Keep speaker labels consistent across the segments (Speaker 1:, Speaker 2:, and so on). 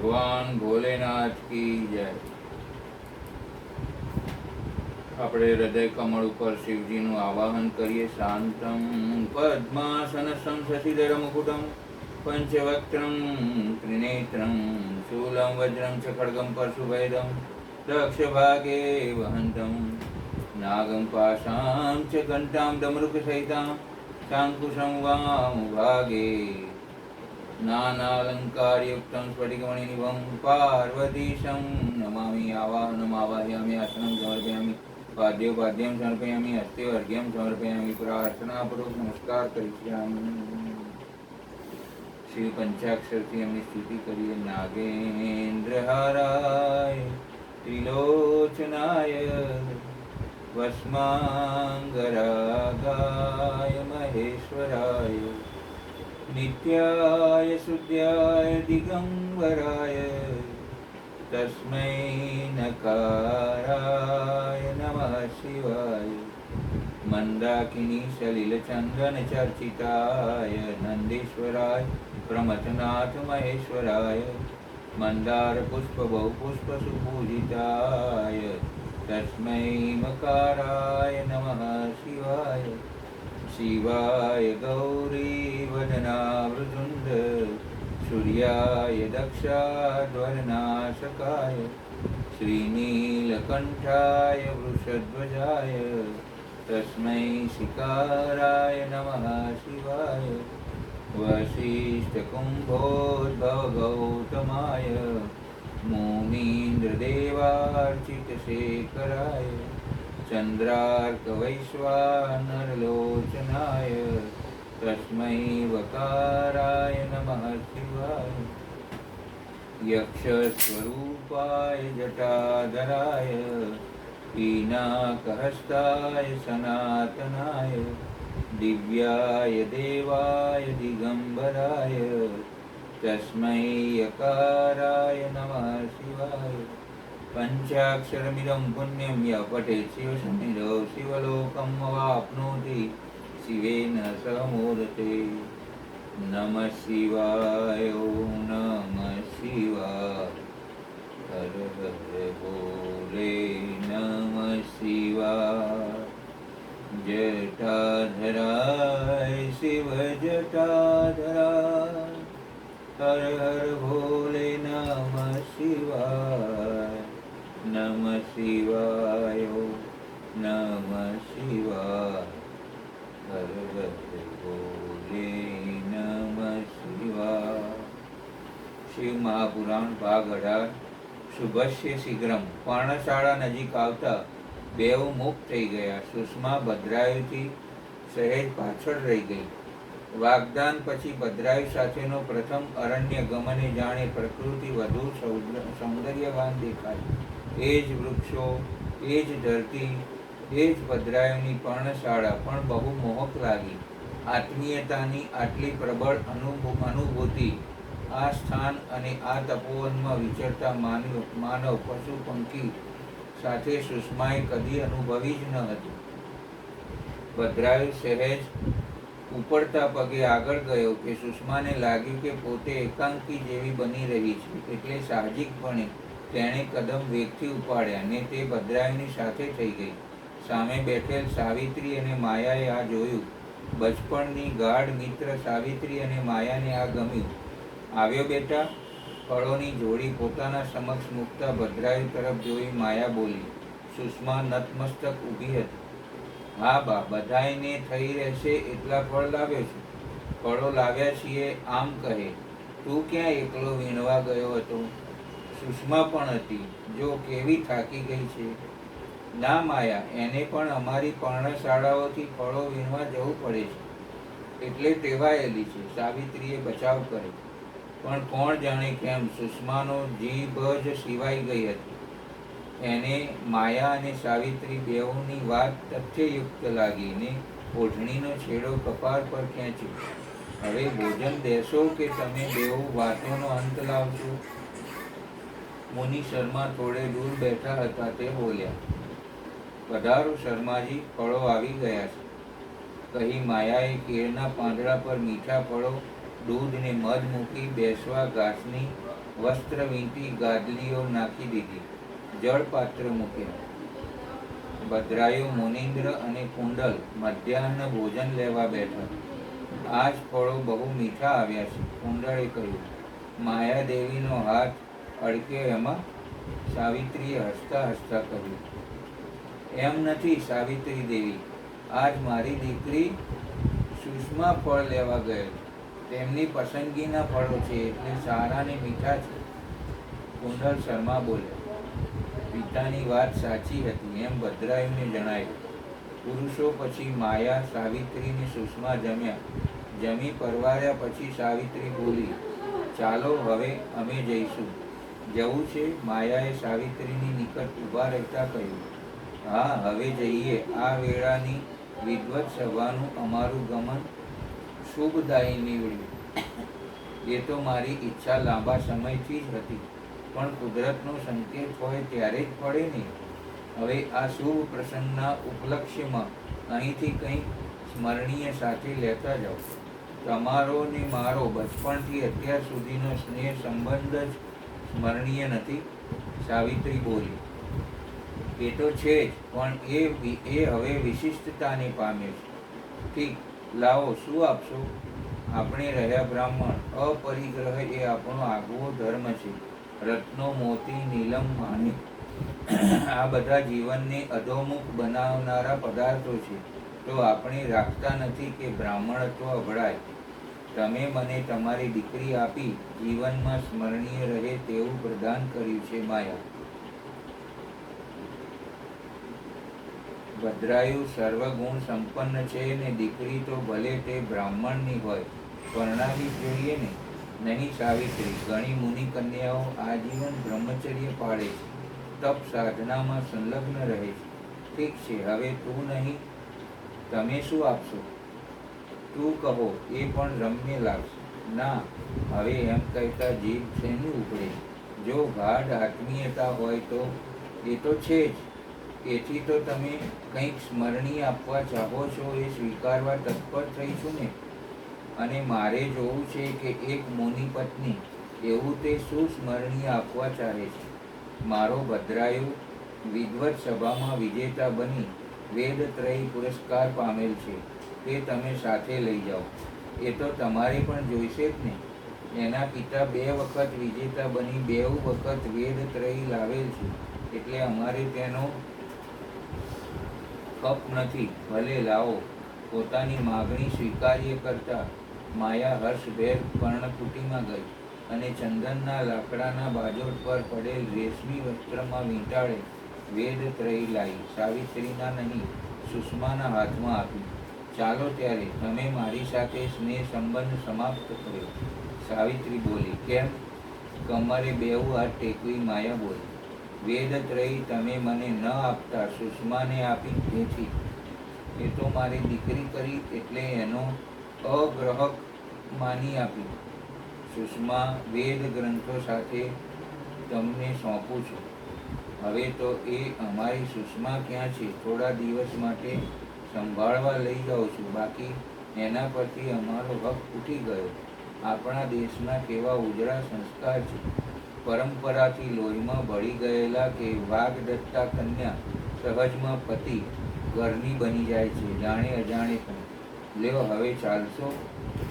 Speaker 1: ભગવાન ભોલેનાથ કી જય. આપણે હૃદય કમળ ઉપર શિવજીનું આવાહન કરીએ. શાંતમ પદ્માસન શશિધર મુકુટમ પંચવક્ત્રમ ત્રિનેત્રમ શૂલમ વજ્રમ ચ ખડગમ પરશુભેદમ દક્ષ ભાગે વહંતમ નાગમ પાશાં ચ ઘંટાં ડમરુક સહિતાં શાંકુશં વામ ભાગે નાનાલંકારયુક્तं સ્ફટિકમણિનિભં પાર્વતીશં નમામિ. આવાહનમાવાહયામિ. આસनं સમર્પયામિ. પાદ્યોપાદ્યं સમર્પયામિ. હસ્તેર્ઘ્યં સમર્પયામિ. પ્રાર્થનાપૂર્વક નમસ્કાર કરીશ્યામિ. શિવ પંચાક્ષરથી એમની સ્તુતિ કરીએ. નાગેન્દ્રહારાય ત્રિલોચનાય વસ્માંગરાગાય મહેશ્વરાય નિત્યાય શુદ્ધાય દિગંબરાય તસ્મૈ નકારાય નમઃ શિવાય. મંદાકિની સલિલચંદન ચર્ચિતાય નંદીશ્વરાય પ્રમથનાથ મહેશ્વરાય મંદાર પુષ્પ બહુપુષ્પ સુપૂજિતાય તસ્મૈ મકારાય નમઃ શિવાય. શિવાય ગૌરી વદનાવૃજુંડ સૂર્યાય દક્ષાધ્વરનાશકાય શ્રીનીલકંઠાય વૃષધ્વજાય તસ્મૈ શિકારાય નમઃ શિવાય. વસિષ્ઠકુંભોદ્ભવગૌતમાય મુનીન્દ્રદેવાર્ચિતશેખરાય ચંદ્રાર્કવૈશ્વાનરલોચનાય તસ્મૈ વકારાય નમઃ શિવાય. યક્ષસ્વરૂપાય જટાધરાય પીનાકહસ્તાય સનાતનાય દિવ્યાય દેવાય દિગંબરાય તસ્મૈ યકારાય નમઃ શિવાય. પંચાક્ષરમિદં પુણ્યં યઃ પઠેત શિવસંનિધौ શિવલોકં અવાપ્નોતિ શિવેન સહ મોદતે. નમઃ શિવાય. ઓમ નમઃ શિવાય. હર હર બોલે. નમઃ શિવાય. જટાધરાય શિવ જટાધરાય હર હર ભોલે. નમઃ શિવાય. નમઃ શિવાય. નમઃ શિવાય. હર હર ભોલે. નમઃ શિવાય. શિવ મહાપુરાણ ભાગ 18. શુભસ્ય શીઘ્રમ. પર્ણશાળા નજીક આવતા બેઉ મુક્ત થઈ ગયા. સુષ્મા ભદ્રાયુથી સહેજ પાછળ રહી ગઈ. વાગદાન પછી ભદ્રાયુ સાથેનો પ્રથમ અરણ્ય ગમને જાણે પ્રકૃતિ વધુ સૌંદર્યવાન દેખાય. એ જ વૃક્ષો, એ જ ધરતી, એ જ ભદ્રાયુની પર્ણશાળા પણ બહુ મોહક લાગી. આત્મીયતાની આટલી પ્રબળ અનુભૂતિ આ સ્થાન અને આ તપોવનમાં વિચરતા માનવ પશુ પંખી સાથે સુષ્માએ કદી અનુભવી જ ન હતી. ભદ્રાયુ સહેજ ઉપડતા પગે આગળ ગયો કે સુષ્માને લાગ્યું કે પોતે એકાંકી જેવી બની રહી છે, એટલે સાહજિકપણે તેણે કદમ વેગથી ઉપાડ્યા ને તે ભદ્રાયુની સાથે થઈ ગઈ. સામે બેઠેલ સાવિત્રી અને માયાએ આ જોયું. બચપણની ગાઢ મિત્ર સાવિત્રી અને માયાને આ ગમ્યું. આવ્યો બેટા. ફળોની જોડી પોતાના સમક્ષ મૂકતા ભદ્રાયુ તરફ જોઈ માયા બોલી. સુષ્મા નતમસ્તક ઊભી હતી. હા બા, બધાયને થઈ રહેશે એટલા ફળ લાવ્યો છું. ફળો લાવ્યા છીએ આમ કહે. તું ક્યાં એકલો વીણવા ગયો હતો? સુષ્મા પણ હતી. જો કેવી થાકી ગઈ છે. ના માયા, એને પણ અમારી પર્ણશાળાઓથી ફળો વીણવા જવું પડે છે, એટલે ટેવાયેલી છે. સાવિત્રીએ બચાવ કર્યો. પણ કોણ જાણે કેમ સુષ્માનો જીભ જ સિવાઈ ગઈ હતી. એને માયા અને સાવિત્રી બેઉની વાત તથ્યયુક્ત લાગી ને ઓઢણીનો છેડો કપાળ પર ખેંચ્યો. હવે ભોજન દેશો કે તમે બેઉ વાતોનો અંત લાવશો? મુનિ શર્મા થોડે દૂર બેઠા હતા તે બોલ્યા. પધારો શર્માજી, ફળો આવી ગયા છે. કહી માયાએ કેળના પાંદડા પર મીઠા ફળો, દૂધ ને મધ મૂકી બેસવા ઘાસની વસ્ત્ર વીંટી ગાદલીઓ નાખી દીધી, જળપાત્ર મૂક્યા. ભદ્રાયુ, મુનિન્દ્ર અને કુંડલ મધ્યાહન ભોજન લેવા બેઠા. આજ ફળો બહુ મીઠા આવ્યા છે. કુંડળે કહ્યું. માયાદેવીનો હાથ અડક્યો એમાં? સાવિત્રીએ હસતા હસતા કહ્યું, એમ નથી સાવિત્રી દેવી, આજ મારી દીકરી સુષ્મા ફળ લેવા ગયેલ. તેમની પસંદગીના ફળો છે એટલે સારા ને મીઠા છે. કુંડલ શર્મા બોલ્યા. પિતાની વાત સાચી હતી એમ ભદ્રાયુને જણાયું. પુરુષો પછી માયા, સાવિત્રી ને સુષ્મા જમ્યા. જમી પરવાર્યા પછી સાવિત્રી બોલી, ચાલો હવે અમે જઈશું. જવું છે? માયાએ સાવિત્રીની નિકટ ઊભા રહેતા કહ્યું. હા, હવે જઈએ. આ વેળાની વિદ્વત સભાનું અમારું ગમન શુભદાયી નીવડ્યું. એ તો મારી ઈચ્છા લાંબા સમયથી જ હતી, પણ કુદરતનો સંકેત હોય ત્યારે જ પડે ને. હવે આ શુભ પ્રસંગના ઉપલક્ષ્યમાં અહીંથી કંઈક સ્મરણીય સાથે લેતા જાઓ. તમારો ને મારો બચપણથી અત્યાર સુધીનો સ્નેહ સંબંધ જ સ્મરણીય નથી? સાવિત્રી બોલી. એ તો છે જ, પણ એ હવે વિશિષ્ટતાને પામે છે. ઠીક, લાવો, શું આપશો? આપણે રહ્યા બ્રાહ્મણ, અપરિગ્રહ એ આપણો આગવો ધર્મ છે. રત્નો, મોતી, નીલમ, માણિક આ બધા જીવનને અધોમુખ બનાવનારા પદાર્થો છે, તો આપણે રાખતા નથી કે બ્રાહ્મણત્વ અભળાય. તમે મને તમારી દીકરી આપી જીવનમાં સ્મરણીય રહે તેવું પ્રદાન કર્યું છે માયા. ભદ્રાયુ સર્વગુણ સંપન્ન છે ને દીકરી તો ભલે તે બ્રાહ્મણની હોય, પરણાવી જોઈએ ને. નહીં સાવિત્રી, ઘણી મુનિ કન્યાઓ આજીવન બ્રહ્મચર્ય પાળે છે, તપ સાધનામાં સંલગ્ન રહે છે. ઠીક છે, હવે તું નહીં, તમે શું આપશો? તું કહો, એ પણ રમ્ય લાગશે. ના, હવે એમ કહેતા જીભ શેની ઉપડે? જો ગાઢ આત્મીયતા હોય તો એ તો છે જ. એથી તો તમે કંઈક સ્મરણીય આપવા ચાહો છો એ સ્વીકારવા તત્પર થઈશું ને. અને મારે જોવું છે કે એક મુનિ પત્ની એવું તે શું સ્મરણીય આપવા ચાહે છે. મારો ભદ્રાયુ વિદ્વત સભામાં વિજેતા બની વેદત્રયી પુરસ્કાર પામેલ છે, તે તમે સાથે લઈ જાઓ. એ તો તમારે પણ જોઈશે જ ને. એના પિતા 2 વખત વિજેતા બની 2 વખત વેદત્રયી લાવેલ છે, એટલે અમારે તેનો કપ નથી. ભલે લાવો. પોતાની માગણી સ્વીકાર્ય કરતા માયા હર્ષભેર પર્ણકુટીમાં ગઈ અને ચંદનના લાકડાના બાજોટ પર પડેલ રેશમી વસ્ત્રમાં વીંટાળે વેદત્રયી લાવી સાવિત્રીના નહીં, સુષ્માના હાથમાં આપી. ચાલો ત્યારે, તમે મારી સાથે સ્નેહ સંબંધ સમાપ્ત કર્યો. સાવિત્રી બોલી. કેમ? કમરે 2 હાથ ટેકવી માયા બોલી. વેદત્રયી તમે મને ન આપતા સુષ્માને આપી, તેથી. એ તો મારી દીકરી કરી એટલે એનો અગ્રહક માની આપી. સુષ્મા વેદ ગ્રંથો સાથે તમને સોંપું છું. હવે તો એ અમારી સુષ્મા ક્યાં છે? થોડા દિવસ માટે સંભાળવા લઈ જાઉં છું. બાકી એના પરથી અમારો હક ઉઠી ગયો. આપણા દેશના કેવા ઉજળા સંસ્કાર છે. પરંપરાથી લોહીમાં ભળી ગયેલા કે વાગદત્તા કન્યા સહજમાં પતિ ઘરની બની જાય છે, જાણે અજાણે પણ. લ્યો, હવે ચાલશો?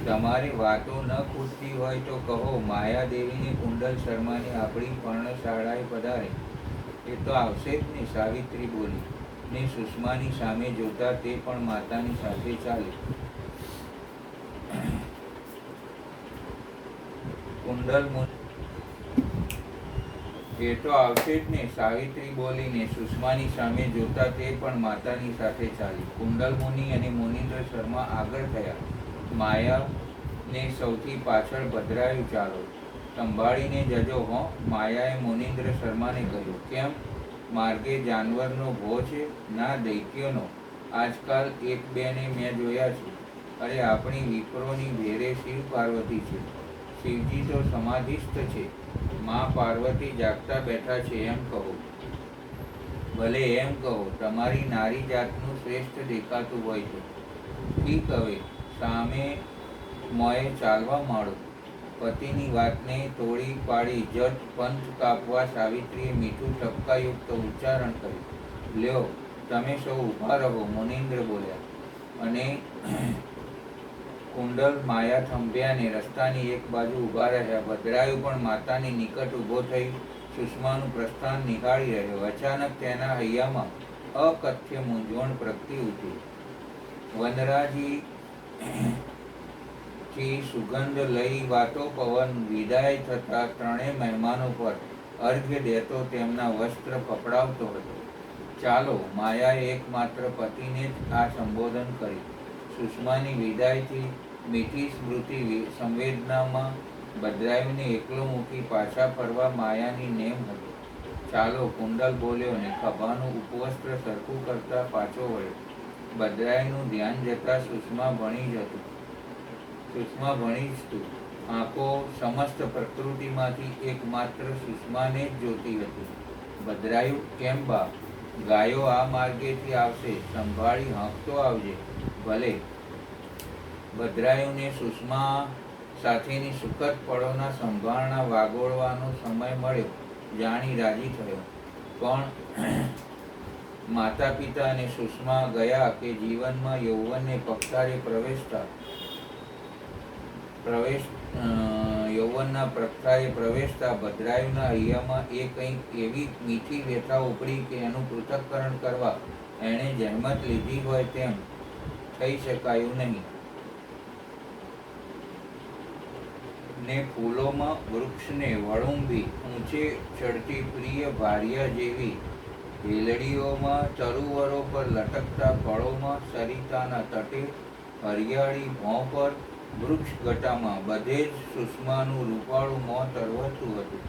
Speaker 1: તમારે વાતો ન ખૂટતી હોય તો કહો. માયાદેવીને કુંડલ શર્માને આપણી પર્ણશાળાએ પધારે. એ તો આવશે જ ને, સાવિત્રી બોલી ને સુષ્માની સામે જોતા તે પણ માતાની સાથે ચાલે. કુંડલ એ તો આવશે જ ને, સાવિત્રી બોલીને સુષ્માની સામે જોતા તે પણ માતાની સાથે ચાલી. કુંડલ મુનિ અને મુનિન્દ્ર શર્મા આગળ થયા. માયાને સૌથી પાછળ ભદ્રાયુ. ચાલો, સંભાળીને જજો હો, માયાએ મુનિન્દ્ર શર્માને કહ્યું. કેમ, માર્ગે જાનવરનો ભો છે? ના, દૈત્યોનો. આજકાલ 1-2 ને મેં જોયા છે. અરે, આપણી વિપ્રોની ભેરે શિવ પાર્વતી છે. શિવજી તો સમાધિસ્થ છે, માં પાર્વતી જાગતા બેઠા છે એમ કહો. ભલે એમ કહો, તમારી નારી જાતનું શ્રેષ્ઠ દેખાતું હોય તો. ઠીક, હવે સામે મોએ ચાલવા માંડો. પતિની વાતને તોડી પાડી જટ પંથ કાપવા સાવિત્રીએ મીઠું ટપકાયુક્ત ઉચ્ચારણ કર્યું. લ્યો, તમે સૌ ઊભા રહો, મુનીન્દ્ર બોલ્યા. અને કુંડલ માયા થંભ્યાને રસ્તાની એક બાજુ ઊભા રહ્યા. ભદ્રાયુ પણ માતાની નિકટ ઊભો થઈ સુષ્માનું પ્રસ્થાન નિહાળી રહ્યો. અચાનક તેના હૈયામાં અકથ્ય મૂંઝવણ પ્રગટી ઉઠી. વનરાજી થી સુગંધ લઈ વાતો પવન વિદાય થતા ત્રણેય મહેમાનો પર અર્ઘ્ય દેતો તેમના વસ્ત્ર પકડાવતો હતો. ચાલો, માયાએ એકમાત્ર પતિને જ આ સંબોધન કરી. સુષ્માની વિદાયથી મીઠી સ્મૃતિ સંવેદનામાં ભદ્રાયુને એકલો મૂકી પાછા ફરવા માયાની નેમ હતી. ચાલો, કુંડલ બોલ્યો ને ખભાનું ઉપવસ્ત્ર સરખું કરતા પાછો વળ્યો. ભદ્રાયુનું ધ્યાન જતા સુષ્મા ભણી જ હતું. સુષ્મા ભણી જ તું. આંખો સમસ્ત પ્રકૃતિમાંથી એકમાત્ર સુષ્માને જ જોતી હતી. ભદ્રાયુ, કેમ બા? ગાયો આ માર્ગેથી આવશે, સંભાળી હાંકતો આવજે. ભલે. ભદ્રાયુને સુષ્મા સાથેની સુખદ પળોના સંભાળના વાગોળવાનો સમય મળ્યો જાણી રાજી થયો. પણ માતા પિતા અને સુષ્મા ગયા કે જીવનમાં યૌવનને પગતારે યૌવનના પ્રગટાએ પ્રવેશતા ભદ્રાયુના હૈયામાં એ કંઈક એવી મીઠી વ્યથા ઉપડી કે એનું પૃથક્કરણ કરવા એણે જહેમત લીધી હોય તેમ થઈ શકાયું નહીં. ને ફૂલોમાં વૃક્ષને વળુંબી ઊંચે ચડતી પ્રિય ભાર્યા જેવી હેલડીઓમાં તરુવરો પર લટકતા ફળોમાં સરિતાના તટે હરિયાળી ભોં પર વૃક્ષ ગટામાં બધે જ સુષ્માનું રૂપાળું મોં તરવતું હતું.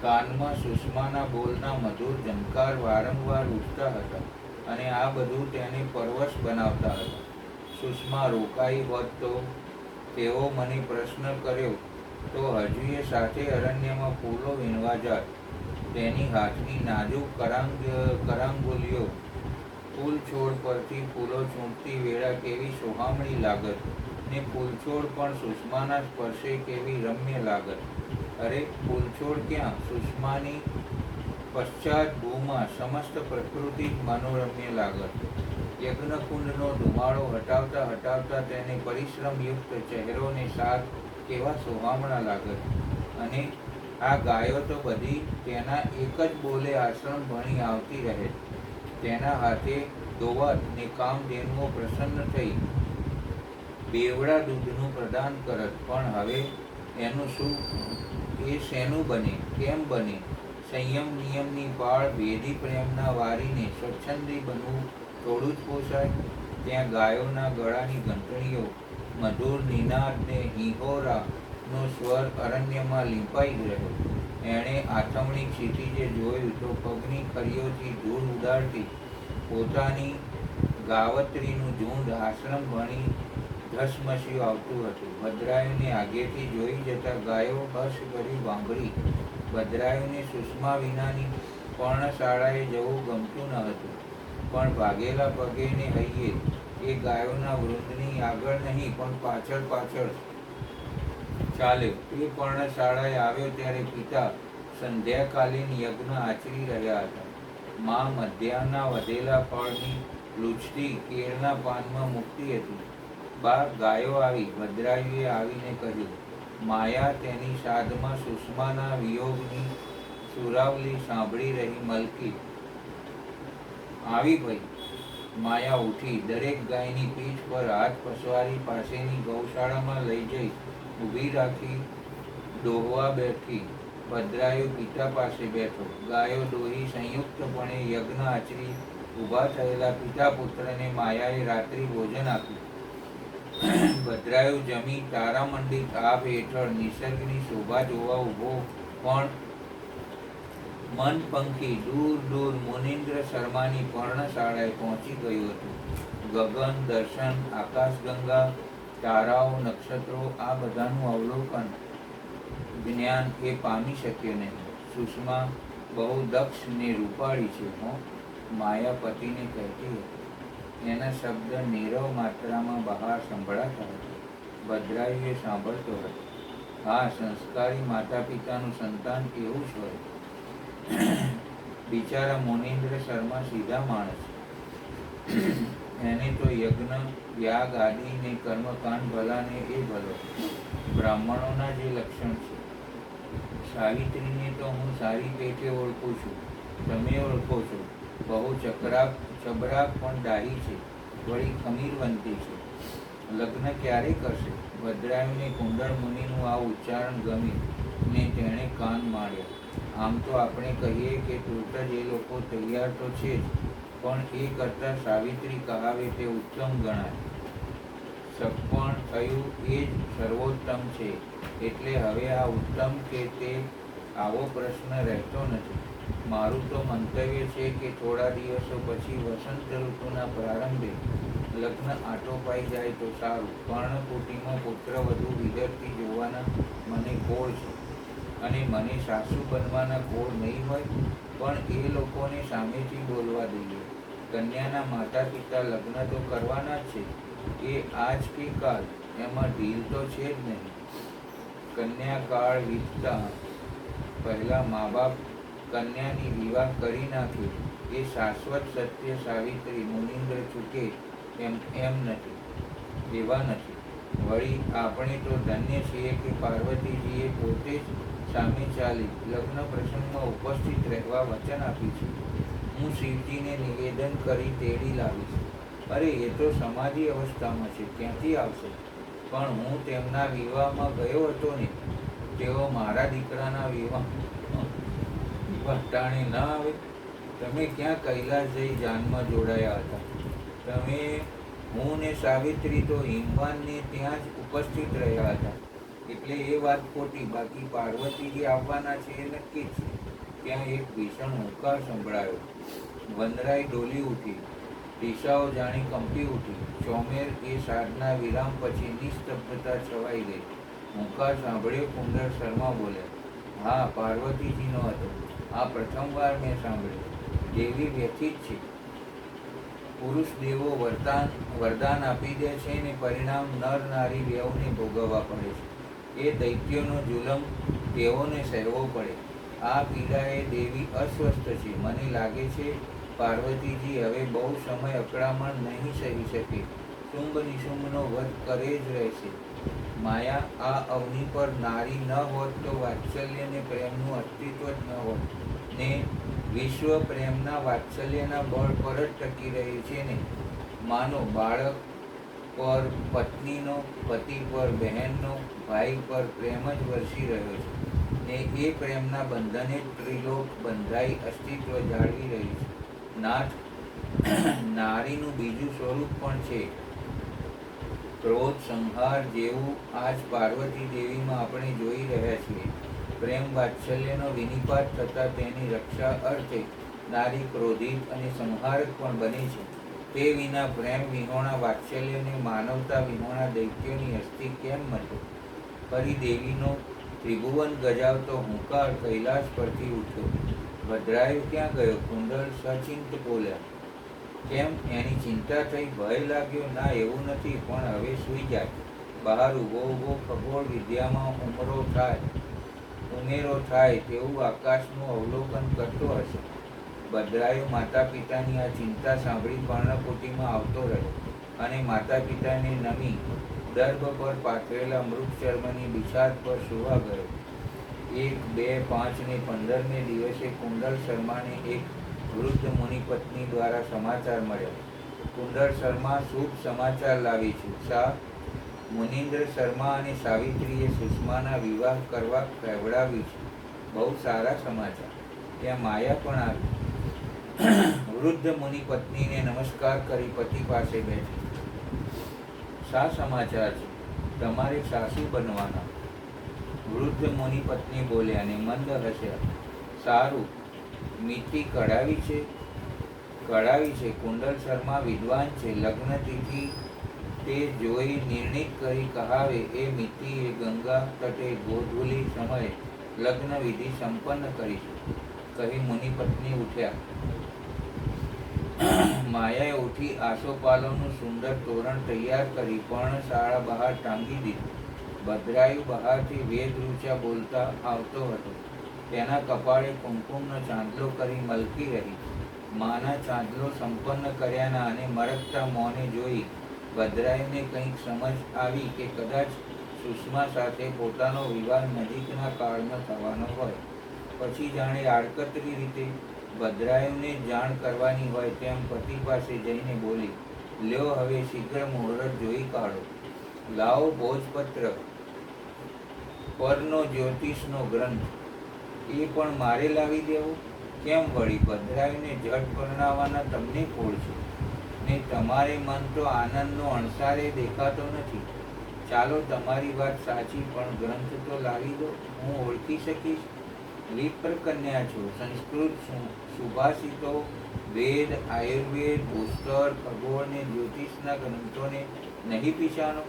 Speaker 1: કાનમાં સુષ્માના બોલના મધુર ઝંકાર વારંવાર ઉઠતા હતા અને આ બધું તેને પરવશ બનાવતા હતા. સુષ્મા રોકાઈ હોત તો? તેવો મને પ્રશ્ન કર્યો તો હજુએ સાથે અરણ્યમાં ફૂલો વીણવા જાત. તેની હાથની નાજુક કરાંગુલીઓ ફૂલ છોડ પરથી ફૂલો ચૂંટતી વેળા કેવી સોહામણી લાગત, ને ફૂલછોડ પણ સુષ્માના સ્પર્શે કેવી રમ્ય લાગત. અરે, ફૂલછોડ ક્યાં, સુષ્માની પશ્ચાત ભૂમાં સમસ્ત પ્રકૃતિ જ મનોરમ્ય લાગત. યજ્ઞકુંડનો ધુમાડો હટાવતા હટાવતા તેને પરિશ્રમયુક્ત ચહેરો ને સાથ કેવા સોહામણા લાગત. અને આ ગાયો તો બધી તેના એક જ બોલે આશ્રમ ભણી આવતી રહે. તેના હાથે દોવત ને કામધેનુઓ પ્રસન્ન થઈ બેવડા દૂધનું પ્રદાન કરત. પણ હવે એનું શું? એ શેનું બને? કેમ બને? સંયમ નિયમની પાળ ભેદી પ્રેમના વારીને સ્વચ્છંદી બનવું થોડું જ પોસાય? ત્યાં ગાયોના ગળાની ઘંટણીઓ, મધુર નિનાદ ને હિંહોરાનો સ્વર અરણ્યમાં લીંપાઈ રહ્યો. એણે આથમણી ક્ષિતિજે જોયું તો પગની ખરીઓથી ધૂળ ઉડાડતી પોતાની ગાવત્રીનું ઝુંડ આશ્રમ ભણી ધસમસ્યું આવતું હતું. ભદ્રાયુને આગેથી જોઈ જતા ગાયો હર્ષ કરી વાંભળી. ભદ્રાયુને સુષ્મા વિનાની પર્ણશાળાએ જવું ગમતું ન હતું, પણ ભાગેલા પગે ને હૈયે એ ગાયોના વૃંદની આગળ નહીં પણ પાછળ પાછળ ચાલ્યો. એ પર્ણશાળાએ આવ્યો ત્યારે પિતા સંધ્યાકાલીન યજ્ઞ આચરી રહ્યા હતા. મા મધ્યાહના વધેલા ફળની લૂછતી કેળના પાનમાં મૂકતી હતી. બા, ગાયો આવી. ભદ્રાયુએ આવીને કહ્યું. માયા તેની સાધમાં સુષ્માના વિયોગની સુરાવલી સાંભળી રહી મલકી. આવી ભાઈ. માયા ઉઠી, દરેક ગાયની પીઠ પર હાથ પસવારી પાસેની ગૌશાળામાં લઈ જઈ ઊભી રાખી દોહવા બેઠી. ભદ્રાયુ પિતા પાસે બેઠો. ગાયો દોહી સંયુક્તપણે યજ્ઞ આચરી ઊભા થયેલા પિતા પુત્રને માયાએ રાત્રિ ભોજન આપ્યું. ભદ્રાયુ જમી તારામંડિત આભ હેઠળ નિસર્ગની શોભા જોવા ઊભો, પણ મન પંખી દૂર દૂર મુનીન્દ્ર શર્માની પર્ણશાળાએ પહોંચી ગયું હતું. ગગન, દર્શન, આકાશગંગા, તારાઓ, નક્ષત્રો આ બધાનું અવલોકન જ્ઞાન એ પામી શક્યો નહીં. સુષ્મા બહુ દક્ષ ને રૂપાળી છે હો, માયા પતિને કહેતી હતી. એના શબ્દ નીરવ માત્રામાં બહાર સંભળાતા હતા. ભદ્રાયુએ સાંભળતો હતો. હા, સંસ્કારી માતા પિતાનું સંતાન કેવું જ હોય. બિચારા મોનિન્દ્ર શર્મા સીધા માણસ, એને તો યજ્ઞ યાગ આદિ ને કર્મકાંડ ભલા ને એ ભલો, બ્રાહ્મણોના જે લક્ષણ છે. સાવિત્રીને તો હું સારી પેટે ઓળખું છું, તમે ઓળખો છો. બહુ ચબરાક પણ ડાહી છે, વળી ખમીરવંતી છે. લગ્ન ક્યારે કરશે? ભદ્રાયુને કુંડળ મુનિનું આ ઉચ્ચારણ ગમ્યું ને તેણે કાન માંડ્યા. આમ તો આપણે કહીએ કે તુરત જ એ લોકો તૈયાર તો છે જ, પણ એ કરતાં સાવિત્રી કહાવે તે ઉત્તમ ગણાય. સગપણ થયું એ જ સર્વોત્તમ છે. એટલે હવે આ ઉત્તમ કે તે આવો પ્રશ્ન રહેતો નથી. મારું તો મંતવ્ય છે કે થોડા દિવસો પછી વસંત ઋતુના પ્રારંભે લગ્ન આટોપાઈ જાય તો સારું. કર્ણકુટીમાં પુત્રવધુ વિદરતી જોવાના મને કોળ છે, અને મને સાસુ બનવાના કોળ નહીં હોય, પણ એ લોકોને સામેથી બોલવા દઈએ. કન્યાના માતા પિતા લગ્ન તો કરવાના જ છે, એ આજ કે કાલ, એમાં ઢીલ તો છે જ નહીં. કન્યાકાળ વીતતા પહેલા મા બાપ કન્યાની વિવાહ કરી નાખે એ શાશ્વત સત્ય સાવિત્રી મુનિન્દ્ર ચૂકે એમ નથી, એવા નથી. વળી આપણે તો ધન્ય છીએ કે પાર્વતીજીએ પોતે જ સામે ચાલી લગ્ન પ્રસંગમાં ઉપસ્થિત રહેવા વચન આપ્યું છે. હું શિવજીને નિવેદન કરી તેડી લાવીશ. અરે એ તો સમાધિ અવસ્થામાં છે, ક્યાંથી આવશે? પણ હું તેમના વિવાહમાં ગયો હતો ને, તેઓ મારા દીકરાના વિવાહ ટાણે ન આવે. તમે ક્યાં કૈલાસ જઈ જાનમાં જોડાયા હતા? તમે, હું ને સાવિત્રી તો હિમવાનને ત્યાં જ ઉપસ્થિત રહ્યા હતા. એટલે એ વાત ખોટી. બાકી પાર્વતીજી આવવાના છે એ નક્કી જ છે. ત્યાં એક ભીષણ હુંકાર સંભળાયો. વનરાય ડોલી ઉઠી, દિશાઓ જાણી કંપી ઉઠી. ચોમેર એ સાધના વિરામ પછી નિસ્તબ્ધતા છવાઈ ગઈ. હુંકાર સાંભળ્યો કુંડળ શર્મા બોલ્યા. હા, પાર્વતીજીનો હતો. આ પ્રથમવાર મેં સાંભળ્યું. દેવી વ્યથિત છે. પુરુષ દેવો વરદાન આપી દે છે ને પરિણામ નર નારી બેઉને ભોગવવા પડે છે. એ દૈત્યોનો જુલમ તેઓને સહેવો પડે. આ પીડાએ દેવી અસ્વસ્થ છે. મને લાગે છે પાર્વતીજી હવે બહુ સમય અકળામણ નહીં સહી શકે. શુંભ નિશુંભનો વધ કરે જ રહેશે. માયા, આ અવનિ પર નારી ન હોત તો વાત્સલ્ય ને પ્રેમનું અસ્તિત્વ જ ન હોત ને વિશ્વ પ્રેમના વાત્સલ્યના બળ પર જ ટકી રહી છે ને. માનો બાળક પર પત્નીનો, પતિ પર બહેનનો, ભાઈ પર પ્રેમ જ વરસી રહ્યો છે ને એ પ્રેમના બંધને જ ત્રિલોક બંધાઈ અસ્તિત્વ જાળવી રહ્યું છે. નાથ, નારીનું બીજું સ્વરૂપ પણ છે, ક્રોધ સંહાર, જેવું આજ પાર્વતી દેવીમાં આપણે જોઈ રહ્યા છીએ. પ્રેમ વાત્સલ્યનો વિનિપાત થતાં તેની રક્ષા અર્થે નારી ક્રોધિત અને સંહારક પણ બને છે. તે વિના પ્રેમ વિહોણા વાત્સલ્યને માનવતા વિહોણા દૈત્યોની અસ્થિ કેમ મટે? ફરી દેવીનો ત્રિભુવન ગજાવતો હુંકાર કૈલાસ પરથી ઉઠ્યો. ભદ્રાયુ ક્યાં ગયો? કુંડળ સચિંત બોલ્યા. કેમ, એની ચિંતા થઈ? ભય લાગ્યો? ના, એવું નથી, પણ હવે સૂઈ જાય. બહાર ઊભો ઊભો ખગોળ વિદ્યામાં ઉમેરો થાય તેવું આકાશનું અવલોકન કરતો હશે. ભદ્રાયુ માતા પિતાની આ ચિંતા સાંભળી પર્ણકુટીમાં આવતો રહ્યો અને માતા પિતાને નમી દર્ભ પર પાથરેલા મૃત ચર્મની બિછાદ પર સુવા ગયો. 1, 2, 5 ને 15ને દિવસે કુંડળ શર્માને એક વૃદ્ધ મુનિપત્ની દ્વારા સમાચાર મળ્યા. કુંડળ શર્મા, શુભ સમાચાર લાવી છું. શા? મુનિન્દ્ર શર્મા અને સાવિત્રીએ સુષ્માના વિવાહ કરવા કહેવડાવ્યું છે. બહુ સારા સમાચાર. ત્યાં માયા પણ આવી. વૃદ્ધ મુનિપત્નીને નમસ્કાર કરી પતિ પાસે બેઠી. શા સમાચાર છે? તમારે સાસુ બનવાના. વૃદ્ધ મુનિપત્ની બોલ્યા ને મંદ હસ્યા. સારું. મિતિ કઢાવી છે? કઢાવી છે. કુંડળ શર્મા વિદ્વાન છે. લગ્ન તિથિ તે જોઈ નિર્ણિત કરી કહાવે એ મિતિ એ ગંગા તટે ગોધૂલી સમયે લગ્ન વિધિ સંપન્ન કરીશું, કહી મુનિપત્ની ઉઠ્યા. માયાએ ઉઠી આસોપાલવનું સુંદર તોરણ તૈયાર કરી પર્ણશાળા બહાર ટાંગી દીધું. ભદ્રાયુ બહારથી વેદ રૂચા બોલતા આવતો હતો. તેના કપાળે કુમકુમનો ચાંદલો કરી મલકી રહી. માના ચાંદલો સંપન્ન કર્યાના અને મરકતા મોંને જોઈ ભદ્રાયુને કંઈક સમજ આવી કે કદાચ સુષ્મા સાથે પોતાનો વિવાહ નજીકના કાળમાં થવાનો હોય. પછી જાણે આડકતરી રીતે ભદ્રાયુને જાણ કરવાની હોય તેમ પતિ પાસે જઈને બોલી, લ્યો હવે શીઘ્ર મુહૂર્ત જોઈ કાઢો. લાવો ભોજપત્ર પરનો જ્યોતિષનો ગ્રંથ. એ પણ મારે લાવી દેવો? કેમ વળી? ભદ્રાયુને જટ પરણાવવાના તમને કોળ છે ને તમારે મન તો આનંદનો અણસારે દેખાતો નથી. ચાલો, તમારી વાત સાચી, પણ ગ્રંથ તો લાવી દો, હું ઓળખી શકીશ. વિપ્ર કન્યા છો, સંસ્કૃત સુભાષિતો, વેદ, આયુર્વેદ, ભૂસ્તર, ખગોળ ને જ્યોતિષના ગ્રંથોને નહીં પીછાનો?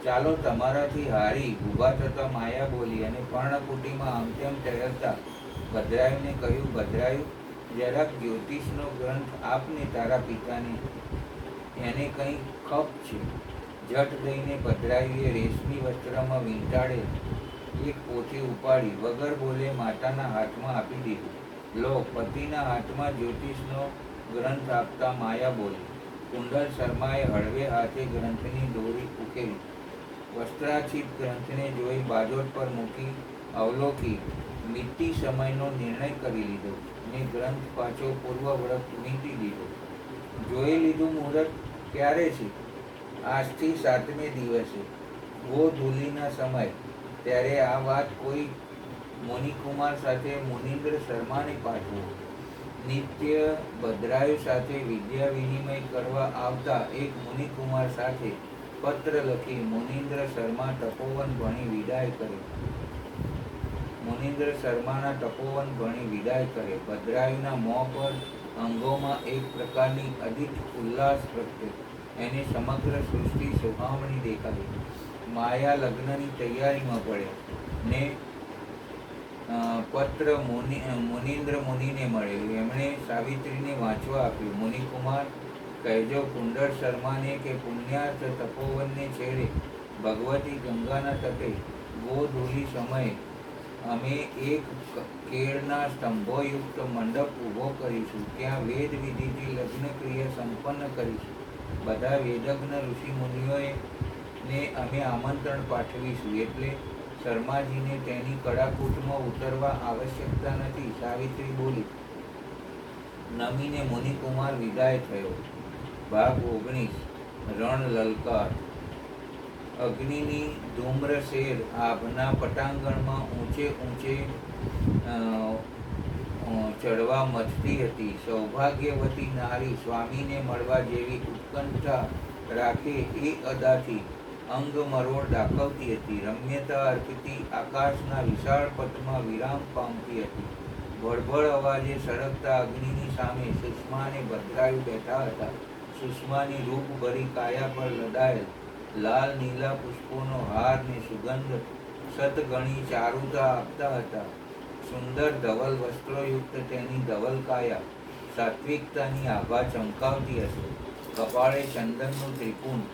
Speaker 1: ચાલો, તમારાથી હારી ઊભા થતા માયા બોલી અને પર્ણકુટીમાં આમ તેમ ટહેલતા ભદ્રાયુને કહ્યું, ભદ્રાયુ, જરાક જ્યોતિષનો ગ્રંથ આપને તારા પિતાને, એને કંઈ ખપ છે. જટ દઈને ભદ્રાયુએ રેશમી વસ્ત્રમાં વીંટાળે એક પોથી ઉપાડી વગર બોલે માતાના હાથમાં આપી દીધું. લો, પતિના હાથમાં જ્યોતિષનો ગ્રંથ આપતા માયા બોલી. કુંડલ શર્માએ હળવે હાથે ગ્રંથની દોરી ઉકેલી. વસ્ત્રાચિત ગ્રંથને જોઈ બાજોટ પર મૂકી અવલોકી મિતિ સમયનો નિર્ણય કરી લીધો ને ગ્રંથ પાછો પૂર્વવ્રત વીંટી દીધો. જોઈ લીધું મુહૂર્ત ક્યારે છે? આજથી 7મે દિવસે ગોધૂલીના સમય. ત્યારે આ વાત કોઈ મુનિકુમાર સાથે મુનિન્દ્ર શર્માને પાઠવો. નિત્ય ભદ્રાયુ સાથે વિદ્યા વિનિમય કરવા આવતા એક મુનિકુમાર સાથે પત્ર લખી મુનિન્દ્ર શર્મા તપોવન ભણી વિદાય કરે. મુનિન્દ્ર શર્માના તપોવન ભણી વિદાય કરે. ભદ્રાયુના મોં પર અંગોમાં એક પ્રકારની અદિત ઉલ્લાસ પ્રગટે. એને સમગ્ર સૃષ્ટિ સુહામણી દેખાઈ. માયા લગ્નની તૈયારીમાં પડે ને પત્ર મુનિન્દ્ર મુનિને મળ્યો. એમણે સાવિત્રીને વાંચવા આપ્યું. મુનિકુમાર, કહેજો કુંડળ શર્માને કે પુણ્યાર્થ તપોવનને છેડે ભગવતી ગંગાના તટે ગોધૂલી સમયે અમે એક કેળના સ્તંભોયુક્ત મંડપ ઊભો કરીશું. ત્યાં વેદ વિધિથી લગ્ન ક્રિયા સંપન્ન કરીશું. બધા વેદજ્ઞ ઋષિ મુનિઓએ ને અમે આમંત્રણ પાઠવીશું. એટલે શર્માજીને તેની કડાકૂટમાં ઉતરવા આવશ્યકતા નથી. સાવિત્રી બોલી. નમીને મુનિકુમાર વિદાય થયો. ભાગ 19. રણ લલકાર. અગ્નિની ધૂમ્ર શેર આભના પટાંગણમાં ઊંચે ઊંચે ચડવા મથતી હતી. સૌભાગ્યવતી નારી સ્વામીને મળવા જેવી ઉત્કંઠા રાખે એ અદાથી અંગ મરોડ દાખવતી હતી. રમ્યતા અર્પતી આકાશના વિશાળ પથમાં વિરામ પામતી હતી. ભળભળ અવાજે સળગતા અગ્નિની સામે સુષ્મા અને ભદ્રાયુ બેઠા હતા. સુષ્માની રૂપભરી કાયા પર લદાયેલ લાલ નીલા પુષ્પોનો હાર ને સુગંધ સતગણી ચારુતા આપતા હતા. સુંદર ધવલ વસ્ત્રોયુક્ત તેની ધવલ કાયા સાત્વિકતાની આભા ચમકાવતી હશે. કપાળે ચંદનનું ત્રિપુંડ,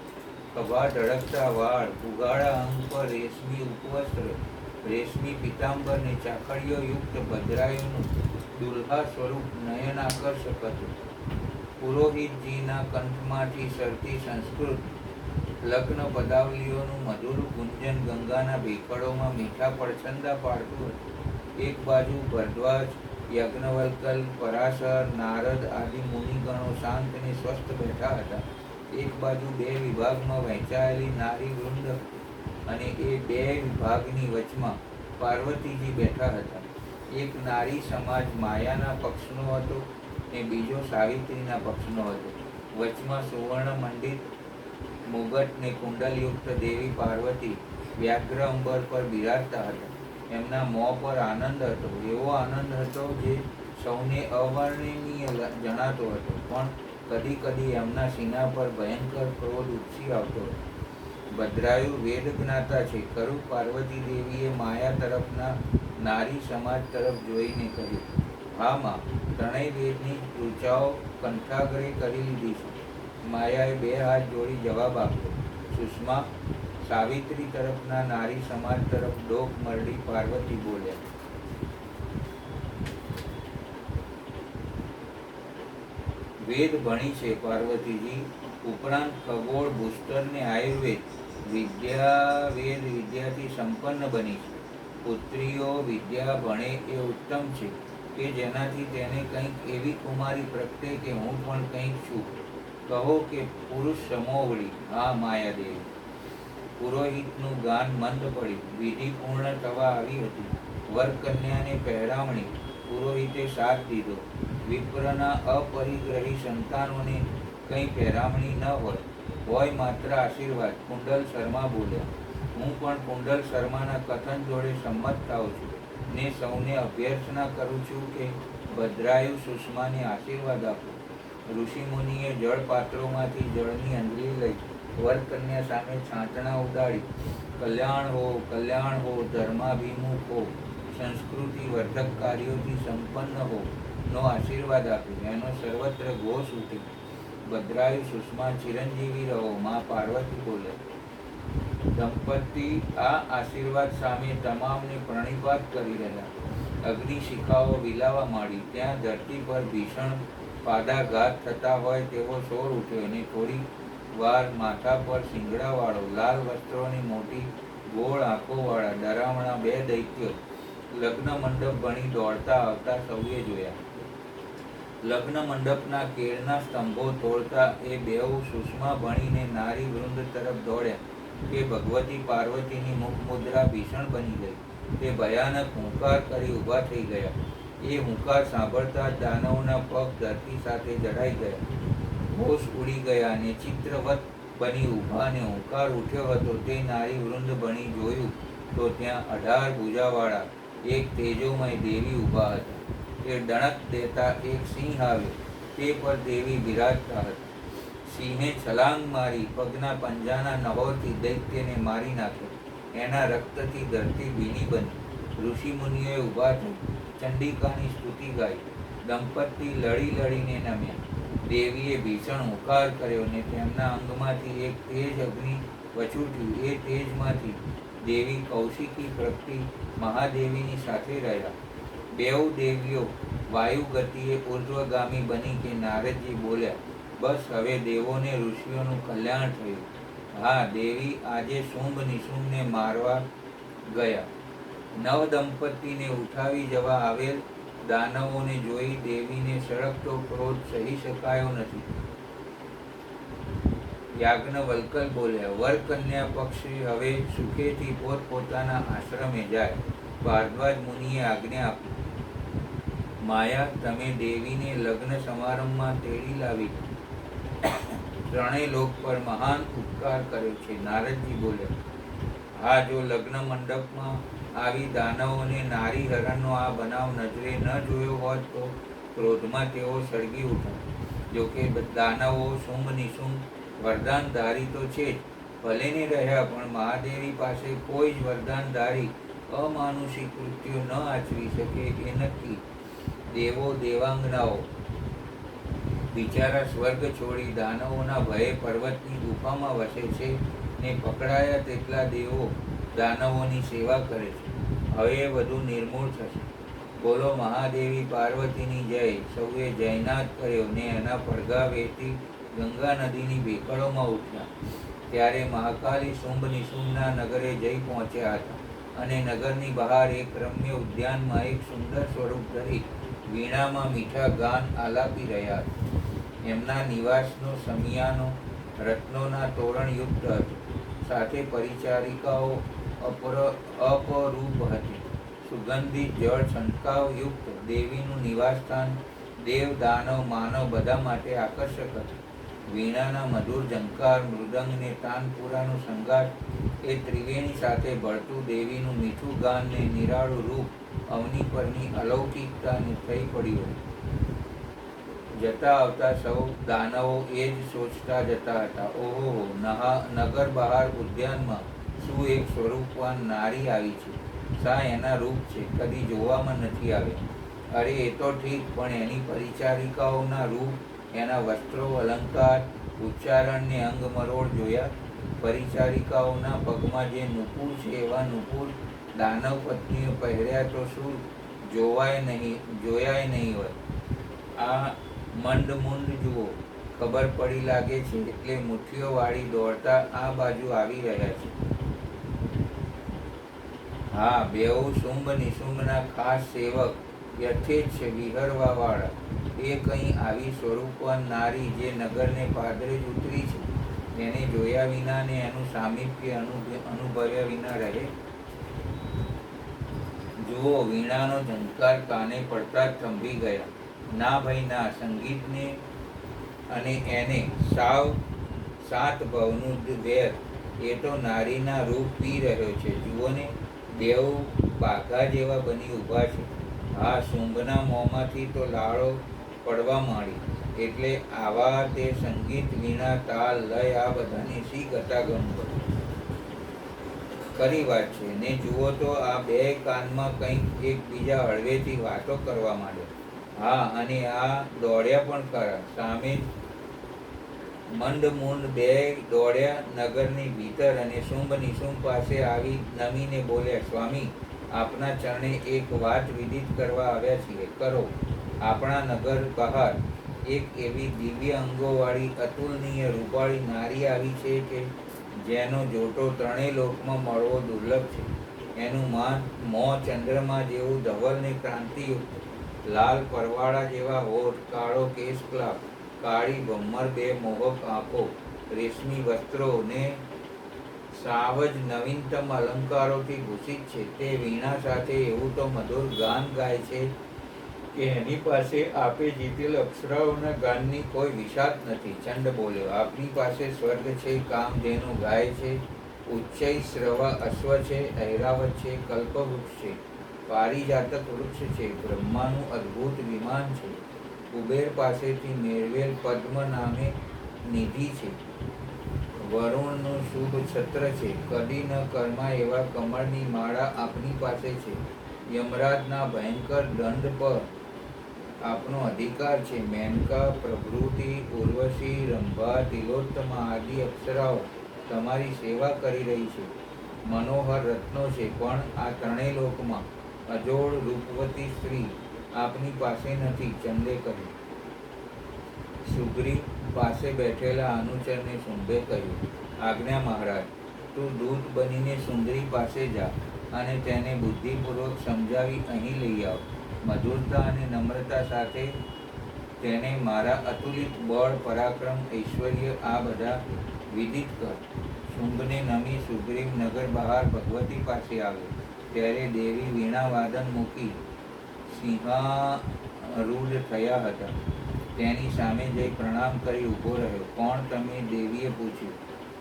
Speaker 1: ખભા ઢળકતા વાળ, ઉગાડા અંગ પર રેશમી ઉપવસ્ત્ર, રેશમી પિતાંબર ને ચાકડીઓ યુક્ત ભદ્રાયુનું દુલ્હા સ્વરૂપ નયન આકર્ષક હતું. પુરોહિતજીના કંઠમાંથી સરતી સંસ્કૃત લગ્ન પદાવલીઓનું મધુર ગુંજન ગંગાના ભેખડોમાં મીઠા પડછંદા પાડતું હતું. એક બાજુ ભરદ્વાજ, યજ્ઞવલ્કલ, પરાશર, નારદ આદિ મુનિગણો શાંત અને સ્વસ્થ બેઠા હતા. એક બાજુ 2 વિભાગમાં વહેંચાયેલી નારી વૃંદ અને એ 2 વિભાગની વચમાં પાર્વતીજી બેઠા હતા. એક નારી સમાજ માયાના પક્ષનો હતો ને બીજો સાવિત્રીના પક્ષનો હતો. વચમાં સુવર્ણ મંડિત મુગટ ને કુંડલયુક્ત દેવી પાર્વતી વ્યાઘ્ર અંબર પર બિરાજતા હતા. એમના મોં પર આનંદ હતો. એવો આનંદ હતો જે સૌને અવર્ણનીય જણાતો હતો. પણ કદી કદી એમના સીના પર ભયંકર ક્રોધ ઉપસી આવતો હતો. ભદ્રાયુ વેદ જ્ઞાતા છે ખરું? પાર્વતી દેવીએ માયા તરફના નારી સમાજ તરફ જોઈને કહ્યું. હા માં, ત્રણેય વેદની ઋચાઓ કંઠાગ્રે કરી લીધી છે. માયાએ 2 હાથ જોડી જવાબ આપ્યો. સુષ્મા, સાવિત્રી તરફના નારી સમાજ તરફ ડોક મરડી પાર્વતી બોલ્યા. વેદ ભણી છે પાર્વતીજી, ઉપરાંત ખગોળ, ભૂસ્તર ને આયુર્વેદ વિદ્યાથી સંપન્ન બની છે. પુત્રીઓ વિદ્યા ભણે એ ઉત્તમ છે કે જેનાથી તેને કંઈક એવી કુમારી પ્રગટે કે હું પણ કંઈક છું. કહો કે પુરુષ સમોવડી. હા માયાદેવી. પુરોહિતનું ગાન મંદ પડ્યું. વિધિ પૂર્ણ થવા આવી હતી. વર કન્યાને પહેરામણી. પુરોહિતે સાથ દીધો. વિપ્રના અપરિગ્રહી સંતાનોને કંઈ પહેરામણી ન હોય માત્ર આશીર્વાદ. કુંડલ શર્મા બોલ્યા. હું પણ કુંડલ શર્માના કથન જોડે સંમત થાઉં છું ને સૌને અભ્યર્થના કરું છું કે ભદ્રાયુ સુષ્માને આશીર્વાદ આપો. ઋષિમુનિએ જળપાત્રોમાંથી જળની અંજલી લઈ વર કન્યા સામે છાંટણા ઉડાડી. કલ્યાણ હો, ધર્માભિમુખ હો, સંસ્કૃતિ વર્ધક કાર્યોથી સંપન્ન હો નો આશીર્વાદ આપ્યો. એનો સર્વત્ર ઘોષ ઉઠ્યો. ભદ્રાયુ સુષ્મા ચિરંજીવી રહો. મા પાર્વતી બોલે. દંપતી આ આશીર્વાદ સામે તમામને પ્રણિપાત કરી રહ્યા. અગ્નિ શિખાઓ વિલાવા માંડી. ત્યાં ધરતી પર ભીષણ પાદાઘાત થતા હોય તેવો શોર ઉઠ્યો અને થોડી વાર માથા પર શિંગડાવાળો, લાલ વસ્ત્રોની મોટી ગોળ આંખોવાળા ડરામણા બે દૈત્યો લગ્ન મંડપ બની દોડતા આવતા સૌએ જોયા. લગ્ન મંડપના કેળના સ્તંભો તોડતા એ બેઉ સુષ્મા ભણીને નારી વૃંદ તરફ દોડ્યા કે ભગવતી પાર્વતીની મુખ મુદ્રા ભીષણ બની ગઈ. તે ભયાનક હુંકાર કરી ઊભા થઈ ગયા. એ હુંકાર સાંભળતા દાનવના પગ ધરતી સાથે જડાઈ ગયા. હોશ ઉડી ગયા અને ચિત્રવત બની ઊભા અને હુંકાર ઉઠ્યો હતો તે નારી વૃંદ બની જોયું તો ત્યાં 18 ભુજાવાળા એક તેજોમય દેવી ઊભા હતા. તે ડણક દેતા એક સિંહ આવ્યો. તે પર દેવી બિરાજતા હતા. સિંહે છલાંગ મારી પગના પંજાના નહોરથી દૈત્યને મારી નાખ્યો. એના રક્તથી ધરતી ભીની બની. ઋષિમુનિઓએ ઊભા થઈ ચંડિકાની સ્તુતિ ગાઈ. દંપતી લડીને નમ્યા. દેવીએ ભીષણ હુંકાર કર્યો ને તેમના અંગમાંથી એક તેજ અગ્નિ વછૂટ્યું. એ તેજમાંથી દેવી કૌશિકી પ્રગટી મહાદેવીની સાથે રહ્યા. બેઉ દેવીઓ વાયુ ગતિએ ઉર્ધ્વગામી બની કે નારદજી બોલ્યા, બસ હવે દેવોને ઋષિઓનું કલ્યાણ થયું. હા, દેવી આજે શુંભ નિશુંભને મારવા ગયા. નવ દંપતીને ઉઠાવી જવા આવેલ દાનવોને જોઈ દેવીને સળગતો ક્રોધ સહી શકાયો નથી. યાજ્ઞવલ્કલ બોલ્યા, વર કન્યા પક્ષી હવે સુખેથી પોતપોતાના આશ્રમે જાય. ભારદ્વાજ મુનિએ આજ્ઞા આપી. માયા, તમે દેવીને લગ્ન સમારંભમાં તેડી લાવી ત્રણેય લોક પર મહાન ઉપકાર કર્યો છે. નારદજી બોલ્યા, હા, જો લગ્ન મંડપમાં આવી દાનવોને નારી હરણનો આ બનાવ નજરે ન જોયો હોત તો ક્રોધમાં તેઓ સળગી ઉઠા. જોકે દાનવો શુંભ નિશુંભ વરદાનધારી તો છે જ, ભલે ને રહ્યા, પણ મહાદેવી પાસે કોઈ જ વરદાનધારી અમાનુષિક કૃત્યો ન આચરી શકે એ નક્કી. દેવો દેવાંગનાઓ બિચારા સ્વર્ગ છોડી દાનવોના ભયે પર્વતની ગુફામાં વસે છે ને પકડાયા તેટલા દેવો દાનવોની સેવા કરે છે. હવે એ બધું નિર્મૂળ થશે. બોલો મહાદેવી પાર્વતીની જય. સૌએ જયનાદ કર્યો ને એના પડઘા વહેતી ગંગા નદીની ભેખડોમાં ઉઠ્યા. ત્યારે મહાકાલી શુંભ નિશુંભના નગરે જઈ પહોંચ્યા હતા અને નગરની બહાર એક રમ્ય ઉદ્યાનમાં એક સુંદર સ્વરૂપ ધરી વીણામાં મીઠા ગાન આલાપી રહ્યા હતા. એમના નિવાસનો સમિયાનો રત્નોના તોરણયુક્ત હતો. સાથે પરિચારિકાઓ અપરૂપ હતી. સુગંધિત જળ છંટકાવ યુક્ત દેવીનું નિવાસસ્થાન દેવ દાનવ માનવ બધા માટે આકર્ષક હતું. વીણાના મધુર ઝંકાર, મૃદંગ ને તાનપુરાનું સંગાત એ ત્રિવેણી સાથે ભળતું દેવીનું મીઠું ગાન ને નિરાળું રૂપ અવની પરની અલૌકિકતાને થઈ પડ્યું. જતા આવતા સૌ દાનવો એ જ સોચતા જતા હતા, ઓહો, નગર બહાર ઉદ્યાનમાં શું એક સ્વરૂપવાન નારી આવી છે. શા એના રૂપ છે, કદી જોવામાં નથી આવ્યા. અરે એ તો ઠીક, પણ એની પરિચારિકાઓના રૂપ, એના વસ્ત્રો, અલંકાર, ઉચ્ચારણ ને અંગ મરોડ જોયા. પરિચારિકાઓના પગમાં જે નુપુર છે એવા નુપુર દાનવ પત્નીએ પહેર્યા તો શું જોયાય નહીં હોય. આ મંડ જુઓ, ખબર પડી લાગે છે એટલે મુઠ્ઠીઓ વાળી દોડતા આ બાજુ આવી રહ્યા છે. હા, બેઉ શુંભ નિશુંભના ખાસ સેવક, યથેચ્છ વિહરવા વાળા. એ કંઈ આવી સ્વરૂપવાન નારી જે નગરને પાદરે જ ઉતરી છે, એને જોયા વિના ને એનું સામીપ્ય અનુભવ્યા વિના રહે? જુઓ, વીણાનો ઝંકાર કાને પડતા જ થંભી ગયા. ના ભાઈ ના, સંગીતને અને એને સાવ સાત ભવનું વેર. એ તો નારીના રૂપ પી રહ્યો છે. જુઓ ને, બેઉ બાઘા જેવા બની ઊભા છે. હા, શુંભના મોંમાંથી તો લાળો પડવા માંડી. એટલે આવા તે સંગીત, વીણા, તાલ, લય આ બધાની શી ગતાગમ ખરી વાત છે. ને જુઓ તો આ બે કાનમાં કંઈક એકબીજા હળવેથી વાતો કરવા માંડ્યા. હા, અને આ દોડ્યા પણ ખરા. સામે મંડ બે દોડ્યા નગરની ભીતર અને શુંભ નિશુંભ પાસે આવી નમીને બોલ્યા, સ્વામી, આપના ચરણે એક વાત વિદિત કરવા આવ્યા છીએ, કરો. આપણા નગર બહાર એક એવી દિવ્ય અંગોવાળી અતુલનીય રૂપાળી નારી આવી છે કે જેનો જોટો ત્રણેય લોકમાં મળવો દુર્લભ છે. એનું મોં ચંદ્રમા જેવું ધવલ ને ક્રાંતિયુક્ત, લાલ પરવાળા જેવા હોઠ, કાળો કેશકલાપ, કાળી ભમ્મર બે મોહક આંખો, રેશમી વસ્ત્રો ને સાવજ નવીનતમ અલંકારોથી ભૂષિત છે. તે વીણા સાથે એવું તો મધુર ગાન ગાય છે કે એની પાસે આપે જીતેલ અપ્સરાઓના ગાનની કોઈ વિષાદ નથી. ચંડ બોલ્યો, આપની પાસે સ્વર્ગ છે, કામધેનુ ગાય છે, ઉચ્ચૈ શ્રવા અશ્વ છે, ઐરાવત છે, કલ્પવૃક્ષ છે, પારિજાતક વૃક્ષ છે, બ્રહ્માનું અદ્ભુત વિમાન છે, કુબેર પાસેથી મેળવેલ પદ્મ નામે નિધિ છે, વરુણનું શુભ છત્ર છે, કદી ન કર્મા એવા કમળની માળા આપની પાસે છે, યમરાજના ભયંકર દંડ પર આપનો અધિકાર છે, મેનકા, પ્રભૃતિ, ઉર્વશી, રંભા, તિલોત્તમા આદિ અપ્સરાઓ તમારી સેવા કરી રહી છે. મનોહર રત્નો છે, પણ આ ત્રણેય લોકમાં અજોડ રૂપવતી સ્ત્રી આપની પાસે નથી. ચંદે કહ્યું. સુગ્રીવ પાસે બેઠેલા અનુચરને શુંભે કહ્યું, આજ્ઞા મહારાજ, તું દૂત બનીને સુંદરી પાસે જા અને તેને બુદ્ધિપૂર્વક સમજાવી અહીં લઈ આવ. મધુરતા અને નમ્રતા સાથે તેને મારા અતુલિત બળ, પરાક્રમ, ઐશ્વર્ય આ બધા વિદિત કર. શુંભને નમી સુગ્રીવ નગર બહાર ભગવતી પાસે આવ્યો ત્યારે દેવી વીણા વાદન મૂકી સિંહારૂઢ થયા હતા. તેની સામે જઈ પ્રણામ કરી ઊભો રહ્યો. કોણ તમે? દેવીએ પૂછ્યું.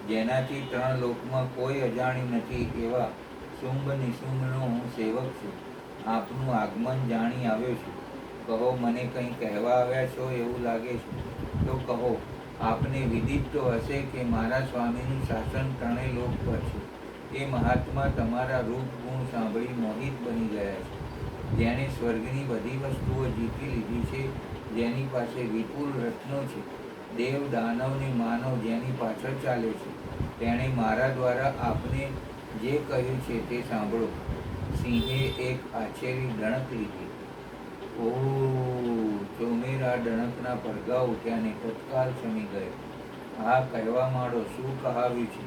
Speaker 1: જેનાથી ત્રણ લોકમાં કોઈ અજાણી નથી એવા શુંભ નિશુંભનો હું સેવક છું. આપનું આગમન જાણી આવ્યો છું. કહો, મને કંઈ કહેવા આવ્યા છો એવું લાગે છે તો કહો. આપને વિદિત તો હશે કે મારા સ્વામીનું શાસન ત્રણેય લોક પર છે. એ મહાત્મા તમારા રૂપ ગુણ સાંભળી મોહિત બની ગયા છે. જેણે સ્વર્ગની બધી વસ્તુઓ જીતી લીધી છે, જેની પાસે વિપુલ રત્નો છે, દેવ, દાનવ ને માનવ જેની પાછળ ચાલે છે, તેણે મારા દ્વારા આપને જે કહ્યું છે તે સાંભળો. સિંહે એક આછેરી ડણક લીધી. ઓ, ચોમેરા ડણકના પડઘા ઉઠ્યા ને તત્કાલ શમી ગયો. આ કહેવા માંડો, શું કહાવ્યું છે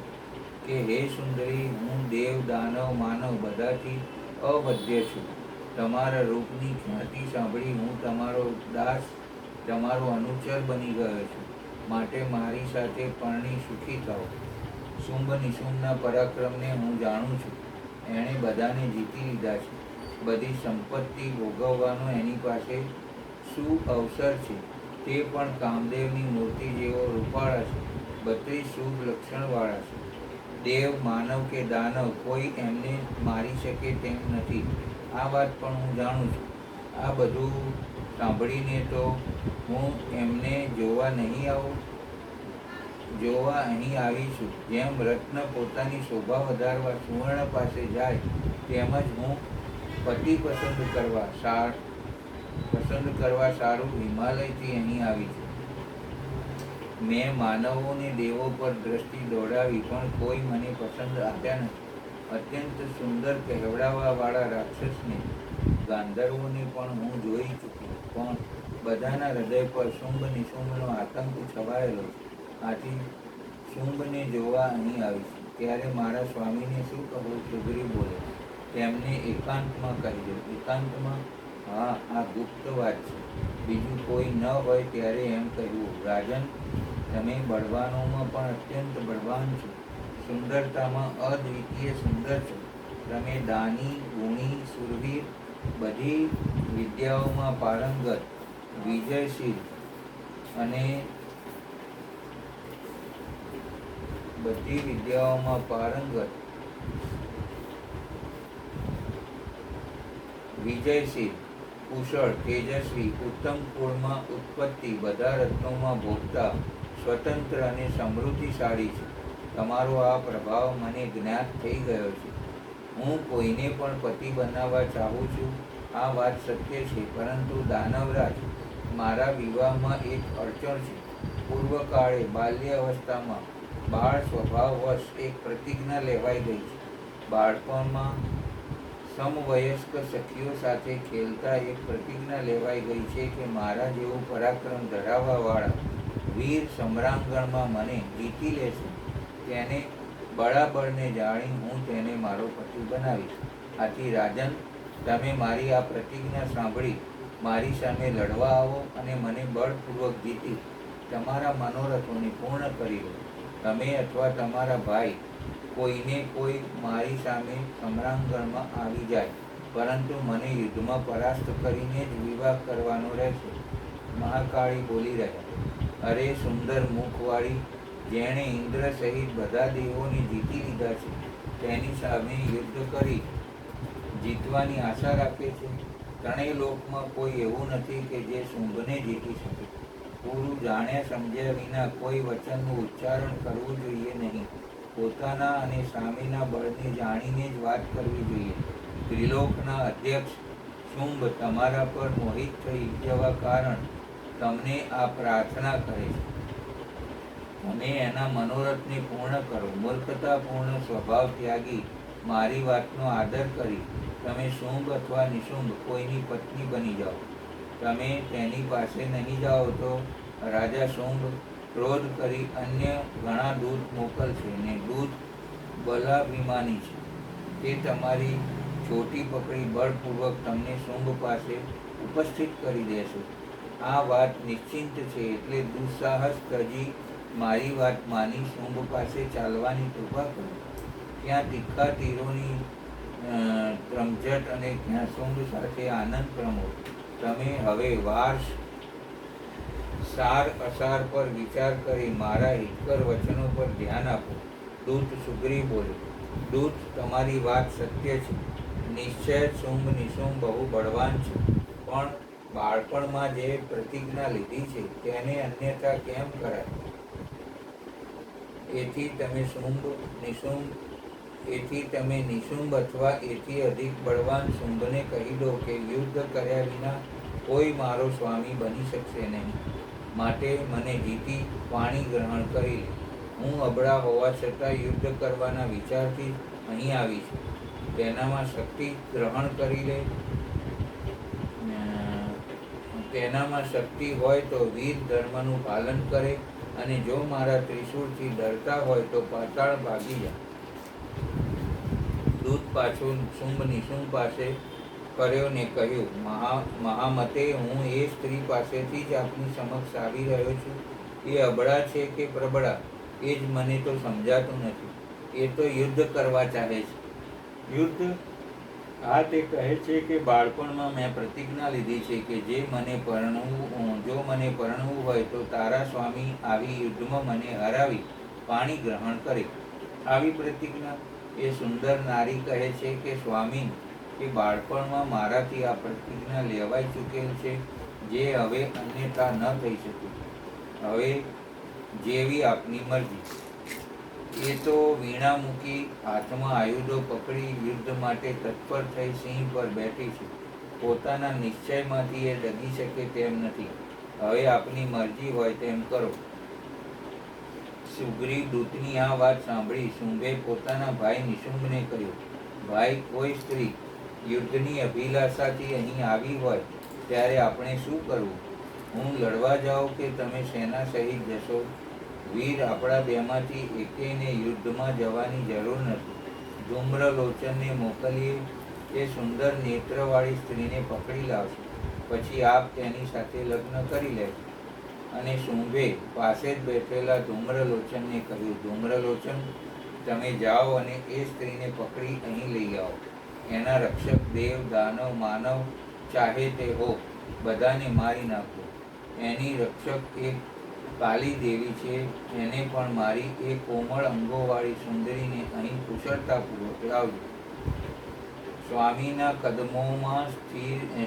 Speaker 1: કે હે સુંદરી, હું દેવ, દાનવ, માનવ બધાથી અવધ્ય છું. તમારા રૂપની ખ્યાતિ સાંભળી હું તમારો દાસ, તમારો અનુચર બની ગયો છું. માટે મારી સાથે પરણી સુખી થાઓ. શુંભ નિશુંભના પરાક્રમને હું જાણું છું. એણે બધાને જીતી લીધા છે. બધી સંપત્તિ ભોગવવાનો એની પાસે શું અવસર છે? તે પણ કામદેવની મૂર્તિ જેવો રૂપાળા છે. 32 શુભ લક્ષણવાળા છે. દેવ, માનવ કે દાનવ કોઈ એમને મારી શકે તેમ નથી. આ વાત પણ હું જાણું છું. આ બધું સાંભળીને તો હું એમને જોવા અહીં આવી છું. જેમ રત્ન પોતાની શોભા વધારવા સુવર્ણ પાસે જાય, તેમજ હું પતિ પસંદ કરવા સારું હિમાલયથી અહીં આવી છું. મેં માનવોને દેવો પર દ્રષ્ટિ દોડાવી, પણ કોઈ મને પસંદ આવ્યા નથી. અત્યંત સુંદર કહેવડાવાવાળા રાક્ષસને, ગાંધર્વોને પણ હું જોઈ ચૂકી, પણ બધાના હૃદય પર શુંભ નિશુંભનો આતંક છવાયેલો છે. આથી શુંભને જોવા અહીં આવી છે. ત્યારે મારા સ્વામીને શું કહું? સુગ્રીવ બોલે, તેમને એકાંતમાં કહેજો. એકાંતમાં? હા, આ ગુપ્ત વાત છે. બીજું કોઈ ન હોય ત્યારે એમ કહેવું. રાજન, તમે બળવાનોમાં પણ અત્યંત બળવાન છો. સુંદરતામાં અદ્વિતીય સુંદર છો. તમે દાની, ગુણી, શૂરવીર, બધી વિદ્યાઓમાં પારંગત, વિજયશીલ અને બધી વિદ્યાઓમાં પારંગત, વિજયશીલ, કુશળ, તેજસ્વી, ઉત્તમ કુળમાં ઉત્પત્તિ, બધા રત્નોમાં ભોગતા, સ્વતંત્ર અને સમૃદ્ધિશાળી છે. તમારો આ પ્રભાવ મને જ્ઞાત થઈ ગયો છે. હું કોઈને પણ પતિ બનાવવા ચાહું છું. આ વાત સત્ય છે, પરંતુ દાનવરાજ, મારા વિવાહમાં એક અડચણ છે. પૂર્વકાળે બાલ્ય અવસ્થામાં બાળ સ્વભાવવશ એક પ્રતિજ્ઞા લેવાઈ ગઈ છે. બાળપણમાં સમવયસ્ક સખીઓ સાથે ખેલતા એક પ્રતિજ્ઞા લેવાઈ ગઈ છે કે મારા જેવું પરાક્રમ ધરાવવાવાળા વીર સમ્રાંગણમાં મને જીતી લેશે, તેને બળાબળને જાણી હું તેને મારો પતિ બનાવીશ. આથી રાજન, તમે મારી આ પ્રતિજ્ઞા સાંભળી મારી સામે લડવા આવો અને મને બળપૂર્વક જીતી તમારા મનોરથોને પૂર્ણ કરી લો. તમે અથવા તમારા ભાઈ કોઈને કોઈ મારી સામે સમ્રાંગણમાં આવી જાય, પરંતુ મને યુદ્ધમાં પરાસ્ત કરીને જ વિવાહ કરવાનો રહેશે. મહાકાળી બોલી રહ્યા, અરે સુંદર મુખવાળી, જેણે ઇન્દ્ર સહિત બધા દેવોને જીતી લીધા છે, તેની સામે યુદ્ધ કરી જીતવાની આશા રાખે છે. ત્રણેય લોકમાં કોઈ એવું નથી કે જે શુંભને જીતી શકે. પૂરું જાણ્યા સમજ્યા વિના કોઈ વચનનું ઉચ્ચારણ કરવું જોઈએ નહીં. પોતાના અને સામેના બળને જાણીને જ વાત કરવી જોઈએ. ત્રિલોકના અધ્યક્ષ શુંભ તમારા પર મોહિત થઈ જવા કારણ તમને આ પ્રાર્થના કરે છે. તમે એના મનોરથને પૂર્ણ કરો. મૂર્ખતાપૂર્ણ સ્વભાવ ત્યાગી મારી વાતનો આદર કરી તમે શુંભ અથવા નિશુંભ કોઈની પત્ની બની જાઓ. તમે તેની પાસે નહીં જાઓ તો રાજા શુંભ ક્રોધ કરી અન્ય ઘણા દૂત મોકલશે, ને દૂત બલાભિમાની છે. તે તમારી ચોટી પકડી બળપૂર્વક તમને શુંભ પાસે ઉપસ્થિત કરી દેશે. આ વાત નિશ્ચિંત છે, એટલે દુસ્સાહસ ત્યજી મારી વાત માની શુંભ પાસે ચાલવાની કૃપા કરો. ત્યાં તીખા તીરોની ત્રમઝટ અને ત્યાં શુંભ સાથે આનંદ પ્રમોદ. તમે હવે સાર અસાર પર વિચાર કરી મારા હિતકર વચનો પર ધ્યાન આપો. દૂત સુગ્રીવ બોલે, દૂત, તમારી વાત સત્ય છે. નિશ્ચય શુંભ નિશુંભ બહુ બળવાન છે, પણ બાળપણમાં જે પ્રતિજ્ઞા લીધી છે તેને અન્યથા કેમ કરાય? એથી તમે નિશુંભ અથવા એથી અધિક બળવાન શુંભને કહી દો કે યુદ્ધ કર્યા વિના કોઈ મારો સ્વામી બની શકશે નહીં. માટે મને જીતી પાણી ગ્રહણ કરી લે. હું અબળા હોવા છતાં યુદ્ધ કરવાના વિચારથી અહીં આવી છું. તેનામાં શક્તિ ગ્રહણ કરી લે. તેનામાં શક્તિ હોય તો વીર ધર્મનું પાલન કરે, અને જો મારા ત્રિશૂળથી ડરતા હોય તો પાતાળ ભાગી જાય. દૂત પાછું શુંભ નિશુંભ પાસે કર્યો ને કહ્યું, મહામતે, હું એ સ્ત્રી પાસેથી જ આપની સમક્ષ આવી રહ્યો છું. એ અબળા છે કે પ્રબળા એ જ મને તો સમજાતું નથી. એ તો યુદ્ધ કરવા ચાહે છે. યુદ્ધ? હા, તે કહે છે કે બાળપણમાં મેં પ્રતિજ્ઞા લીધી છે કે જો મને પરણવું હોય તો તારા સ્વામી આવી યુદ્ધમાં મને હરાવી પાણી ગ્રહણ કરે. આવી પ્રતિજ્ઞા? એ સુંદર નારી કહે છે કે સ્વામી, કે બાળપણમાં મારાથી આ પ્રતિજ્ઞા લેવાઈ ચૂકેલ છે, જે હવે અન્યથા ન થઈ શકે. હવે જેવી આપની મરજી. એ તો વીણા મૂકી હાથમાં આયુધો પકડી યુદ્ધ માટે તત્પર થઈ સિંહ પર બેઠી છે. પોતાના નિશ્ચયમાંથી એ ડગી શકે તેમ નથી. હવે આપની મરજી હોય તેમ કરો. સુગ્રીવ દૂતની આ વાત સાંભળી શુંભે પોતાના ભાઈ નિશુંભને કહ્યું, ભાઈ, કોઈ સ્ત્રી યુદ્ધની અભિલાષાથી અહીં આવી હોય ત્યારે આપણે શું કરવું? હું લડવા જાઉં કે તમે સેના સહિત જશો? વીર, આપણા બેમાંથી એકેયને યુદ્ધમાં જવાની જરૂર નથી. ધૂમ્રલોચનને મોકલીએ, એ સુંદર નેત્રવાળી સ્ત્રીને પકડી લાવશે. પછી આપ તેની સાથે લગ્ન કરી લેશો. અને શુંભે પાસે જ બેઠેલા ધૂમ્રલોચનને કહ્યું, ધૂમ્રલોચન, તમે જાઓ અને એ સ્ત્રીને પકડી અહીં લઈ આવો. એના રક્ષક દેવ, દાનવ, માનવ ચાહે તે હો, બધાને મારી નાખો. એની રક્ષક એક કાલી દેવી છે, એને પણ મારી. એ કોમળ અંગોવાળી સુંદરીને અહીં કુશળતાપૂર્વક લાવજો. સ્વામીના કદમોમાં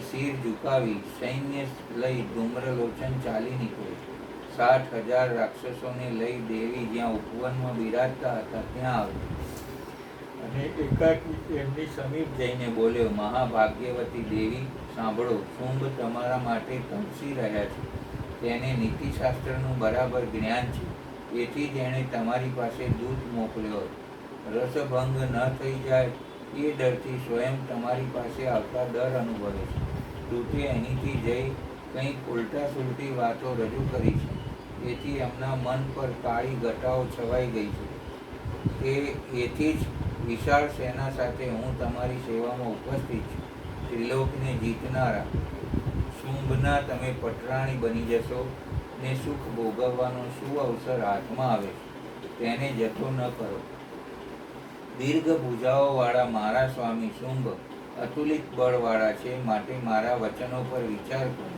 Speaker 1: શિર ઝુકાવી સૈન્ય લઈ ધૂમ્રલોચન ચાલી નીકળે. 60,000 રાક્ષસોને લઈ દેવી જ્યાં ઉપવનમાં બિરાજતા હતા ત્યાં આવ્યો અને એકાકી એમની સમીપ જઈને બોલ્યો, મહાભાગ્યવતી દેવી, સાંભળો, શુંભ તમારા માટે તમસી રહ્યા છે. તેને નીતિશાસ્ત્રનું બરાબર જ્ઞાન છે, એથી જ એણે તમારી પાસે દૂત મોકલ્યો. રસભંગ ન થઈ જાય એ ડરથી સ્વયં તમારી પાસે આવતા ડર અનુભવે છે. દૂતે અહીંથી જઈ કંઈક ઉલટા સુલટી વાતો રજૂ કરી છે, એથી એમના મન પર કાળી ઘટાઓ છવાઈ ગઈ છે. એથી જ વિશાળ સેના સાથે હું તમારી સેવામાં ઉપસ્થિત છું. ત્રિલોકને જીતનારા શુંભના તમે પટરાણી બની જશો ને સુખ ભોગવવાનો શું અવસર હાથમાં આવે છે તેને જતો ન કરો. દીર્ઘ ભુજાઓવાળા મારા સ્વામી શુંભ અતુલિત બળવાળા છે, માટે મારા વચનો પર વિચાર કરો.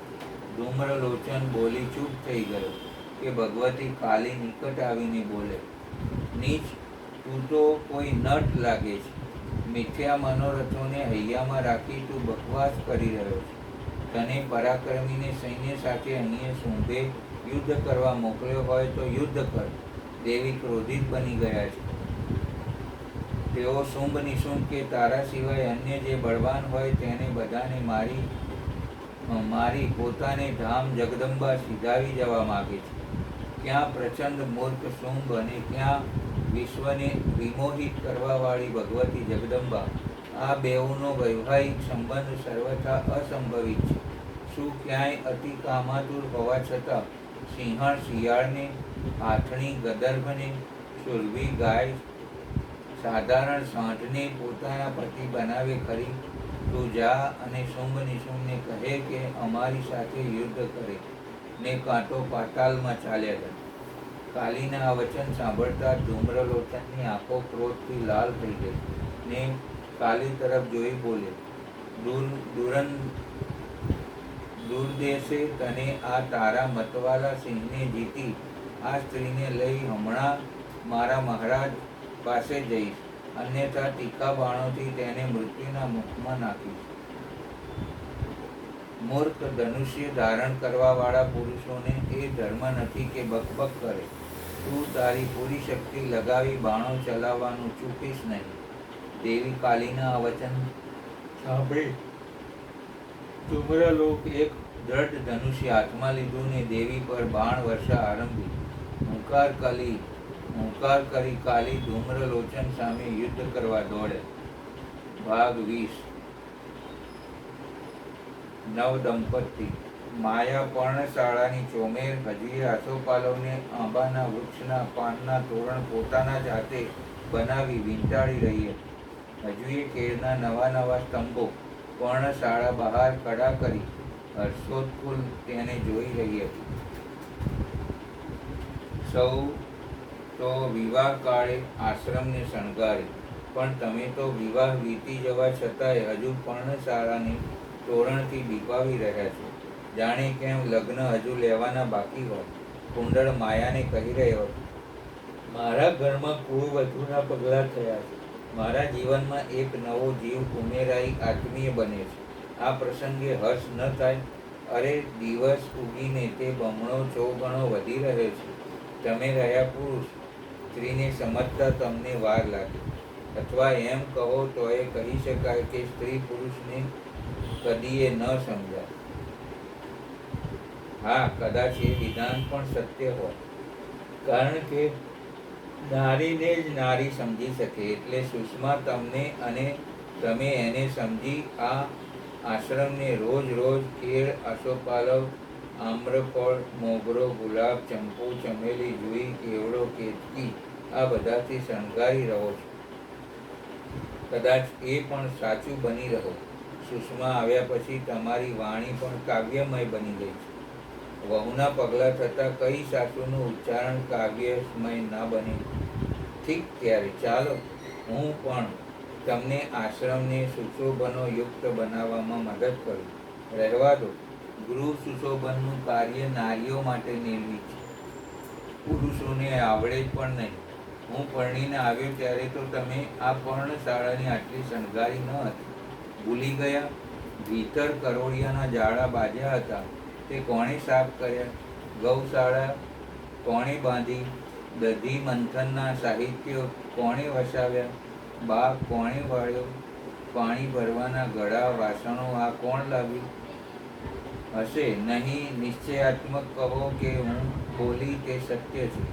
Speaker 1: ધૂમ્રલોચન બોલી ચૂપ થઈ ગયો કે ભગવતી કાલી નિકટ આવીને બોલે, નીચ, તું તો કોઈ નટ લાગે છે. મિથ્યા મનોરથોને હૈયામાં રાખી તું બકવાસ કરી રહ્યો છે. તને પરાક્રમીને સૈન્ય સાથે અહીં શુંભે યુદ્ધ કરવા મોકલ્યો હોય તો યુદ્ધ કર. દેવી ક્રોધિત બની ગયા છે. તેઓ શુંભ નિશુંભ કે તારા સિવાય અન્ય જે બળવાન હોય તેને બધાને મારી પોતાને ધામ જગદંબા સીધાવી જવા માગે છે. ક્યાં પ્રચંડ મૂર્ખ શુંભ અને ક્યાં વિશ્વને વિમોહિત કરવાવાળી ભગવતી જગદંબા. આ બેઉનો વૈવાહિક સંબંધ સર્વથા અસંભવિત છે. શું ક્યાંય અતિ કામાતુર હોવા છતાં સિંહણ શિયાળને, આથણી ગદર્ભને, સુરભી ગાય સાધારણ સાંઢને પોતાના પતિ બનાવે ખરી? તું જા અને શુંભ નિશુંભને કહે કે અમારી સાથે યુદ્ધ કરે ને કાં તો પાતાલમાં ચાલ્યા જાય. કાલીના આ વચન સાંભળતા ધૂમ્રલોચનની આંખો ક્રોધથી લાલ થઈ ગઈ ને કાલી તરફ જોઈ બોલે, દુર્દેશે, તને આ તારા મતવાલા સિંહને જીતી આ સ્ત્રીને લઈ હમણાં મારા મહારાજ પાસે જઈશ, અન્યથા તીખા બાણોથી તેને મૃત્યુના મુખમાં નાખીશ. મૂર્ખ, ધનુષ્ય ધારણ કરવાવાળા પુરુષોને એ ધર્મ નથી કે બકબક કરે. તું તારી પૂરી શક્તિ લગાવી બાણો ચલાવવાનું ચૂકીશ નહીં. દેવી કાલીના આ વચન સાંભળી ધૂમ્રલોક એક દ્રઢ ધનુષ્ય હાથમાં લીધું ને દેવી પર બાણ વર્ષા આરંભી. હુંકાર કરી કાલી ધૂમ્રલોચન સામે યુદ્ધ કરવા દોડે. ભાગ 20. નવ દંપતી. માયા પર્ણશાળાની ચોમેર હજી આસોપાલવને આંબાના વૃક્ષના પાનના તોરણ પોતાના જ હાથે બનાવી વીંટાળી રહી હતી. હજુએ કેળના નવા સ્તંભો પર્ણશાળા બહાર ખડા કરી હર્ષોત્ફુલ્લ તેને જોઈ રહી હતી. સૌ તો વિવાહ કાળે આશ્રમને શણગારે, પણ તમે તો વિવાહ વીતી જવા છતાંય હજુ પર્ણશાળાને તોરણથી દીપાવી રહ્યા છો. જાણે કેમ લગ્ન હજુ લેવાના બાકી હોય. કુંડળ માયાને કહી રહ્યો હતો, મારા ઘરમાં કુળવધૂના પગલાં થયા છે. મારા જીવનમાં એક નવો જીવ ઉમેરાઈ આત્મીય બને છે. આ પ્રસંગે હર્ષ ન થાય? અરે, દિવસ ઉગીને તે બમણો ચોગણો વધી રહ્યો છે. તમે રહ્યા પુરુષ, સ્ત્રીને સમજતા તમને વાર લાગે. અથવા એમ કહો તો એ કહી શકાય કે સ્ત્રી પુરુષને કદીએ ન સમજાય. હા, કદાચ એ વિધાન પણ સત્ય હોય, કારણ કે નારીને જ નારી સમજી શકે. એટલે સુષ્મા તમને અને તમે એને સમજી આ આશ્રમને રોજ રોજ કેળ, આસોપાલવ, આમ્રફળ, મોગરો, ગુલાબ, ચંપો, ચમેલી, જુઈ, કેવડો, કેતકી આ બધાથી શણગારી રહો છો. કદાચ એ પણ સાચું બની રહો. સુષ્મા આવ્યા પછી તમારી વાણી પણ કાવ્યમય બની ગઈ છે. વહુના પગલાં થતાં કઈ સાસુનું ઉચ્ચારણ કાવ્યમય ના બને? ઠીક, ત્યારે ચાલો હું પણ તમને આશ્રમને સુશોભનો યુક્ત બનાવવામાં મદદ કરું. રહેવા દો, ગૃહ સુશોભનનું કાર્ય નારીઓ માટે નિર્મિત છે, પુરુષોને આવડે જ પણ નહીં. હું પરણીને આવ્યો ત્યારે તો તમે આ પર્ણશાળાની આટલી શણગારી ન હતી. ભૂલી ગયા? ભીતર કરોળિયાના જાળા બાજ્યા હતા તે કોણે સાફ કર્યા? ગૌશાળા કોણે બાંધી? દધી મંથનના સાહિત્યો કોણે વસાવ્યા? બાગ કોણે વાળ્યો? પાણી ભરવાના ઘડા, વાસણો આ કોણ લાવ્યું? હશે નહીં નિશ્ચયાત્મક કહો કે હું બોલી તે સત્ય છે.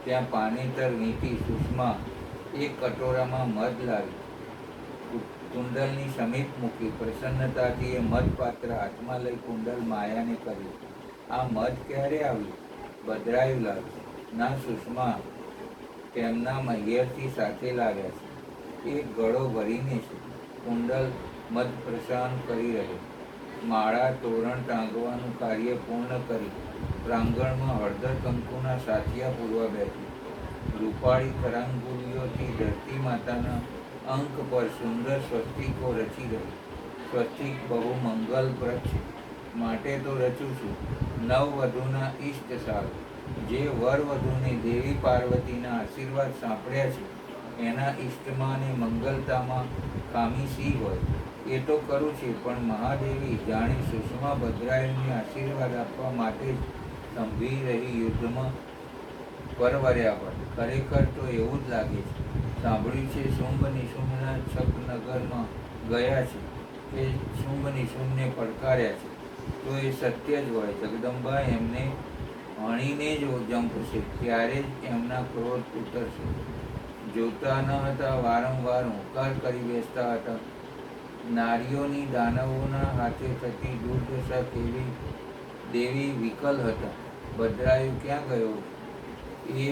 Speaker 1: ત્યાં પાનેતર વીંટી સુષ્મા એક કટોરામાં મધ લાવી, કુંડલની સમીપ મૂકી. પ્રસન્નતાથી એ મધપાત્ર હાથમાં લઈ કુંડલ માયાને કર્યું. આ મધ ક્યારે આવ્યું? બદરાયું લાવ્યું. ના સુષ્મા, તેમના મહિયરથી સાથે લાવ્યા છે. એક ગળો ભરીને છે. કુંડલ મધ પ્રશાન કરી રહ્યો. માળા તોરણ ટાંગવાનું કાર્ય પૂર્ણ કરી પ્રાંગણમાં હળદર કંકુના સાથિયા પૂરવા બેઠી. રૂપાળી તરંગુલીઓથી ધરતી માતાના અંક પર સુંદર સ્વસ્તિકો રચી રહી. સ્વસ્તિક બહુ મંગલપ્રદ છે, માટે તો રચું છું. નવવધૂના ઈષ્ટ સારું. જે વર વધુને દેવી પાર્વતીના આશીર્વાદ સાંપડ્યા છે એના ઈષ્ટમાં ને મંગલતામાં ખામી શી હોય? એ તો કરું છે, પણ મહાદેવી જાણે સુષ્મા ભદ્રાયુને આશીર્વાદ આપવા માટે જ સંભી રહી યુદ્ધમાં પરવર્યા હોય. ખરેખર તો એવું જ લાગે છે. સાંભળ્યું છે શુંભ નિશુંભના છકનગરમાં ગયા છે કે શુંભ નિશુંભને પડકાર્યા છે. તો એ સત્ય જ હોય. જગદંબા એમને અણીને જ જંપશે, ત્યારે જ એમના ક્રોધ ઉતરશે. જોતા ન હતા, વારંવાર હુંકાર કરી બેસતા હતા. નારીઓની દાનવોના હાથે થતી દુર્દશા કેવી દેવી વિકલ હતા. ભદ્રાયુ ક્યાં ગયો? એ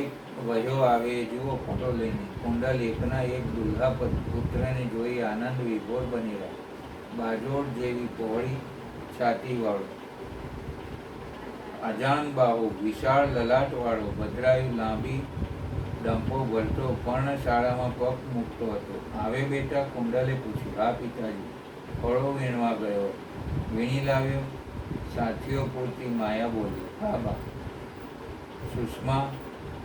Speaker 1: વયો આવે જુઓ ફોટો લઈને. કુંડલ એકના એક દુલ્હા પુત્રને જોઈ આનંદ વિભોર બની રહ્યા. બાજોડ જેવી પહોળી છાતીવાળો, અજાન બાહુ, વિશાળ લલાટવાળો ભદ્રાયુ લાંબી ડંપો ભરતો પર્ણશાળામાં પગ મૂકતો હતો. આવે બેટા? કુંડલે પૂછ્યું. હા પિતાજી. ફળો વીણવા ગયો. વીણી લાવ્યો? સાથીઓ પૂરતી માયા બોલી. હા બા. સુષ્મા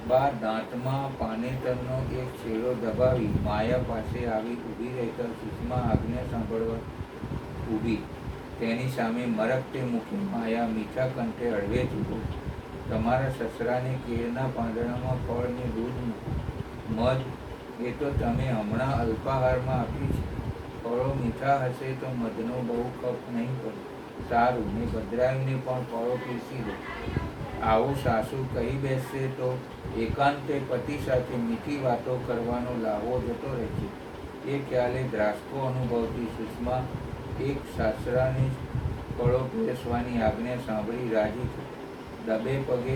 Speaker 1: બા દાંતમાં પાનેતરનો એક છેડો દબાવી માયા પાસે આવી ઊભી રહેતા સુષ્મા આજ્ઞા સાંભળવા ઊભી. તેની સામે મરકતે મૂકી માયા મીઠા કંઠે હળવેથી બોલી. તમારા સસરાને કેળના પાંદડામાં ફળ ને દૂધ મધ એ તો તમે હમણાં અલ્પાહારમાં આપ્યું છે. ફળો મીઠા હશે તો મધનો બહુ કપ નહીં પડે. સારું, ને ભદ્રાયુને પણ ફળો પીરસી દો. આવું સાસુ કહી બેસશે તો એકાંતે પતિ સાથે મીઠી વાતો કરવાનો લાહવો જતો રહેશે. એ ખ્યાલે દ્રાસકો અનુભવતી સુષ્મા એક સાસરાને ફળો પીરસવાની આજ્ઞા સાંભળી રાજી થઈ. ડબે પગે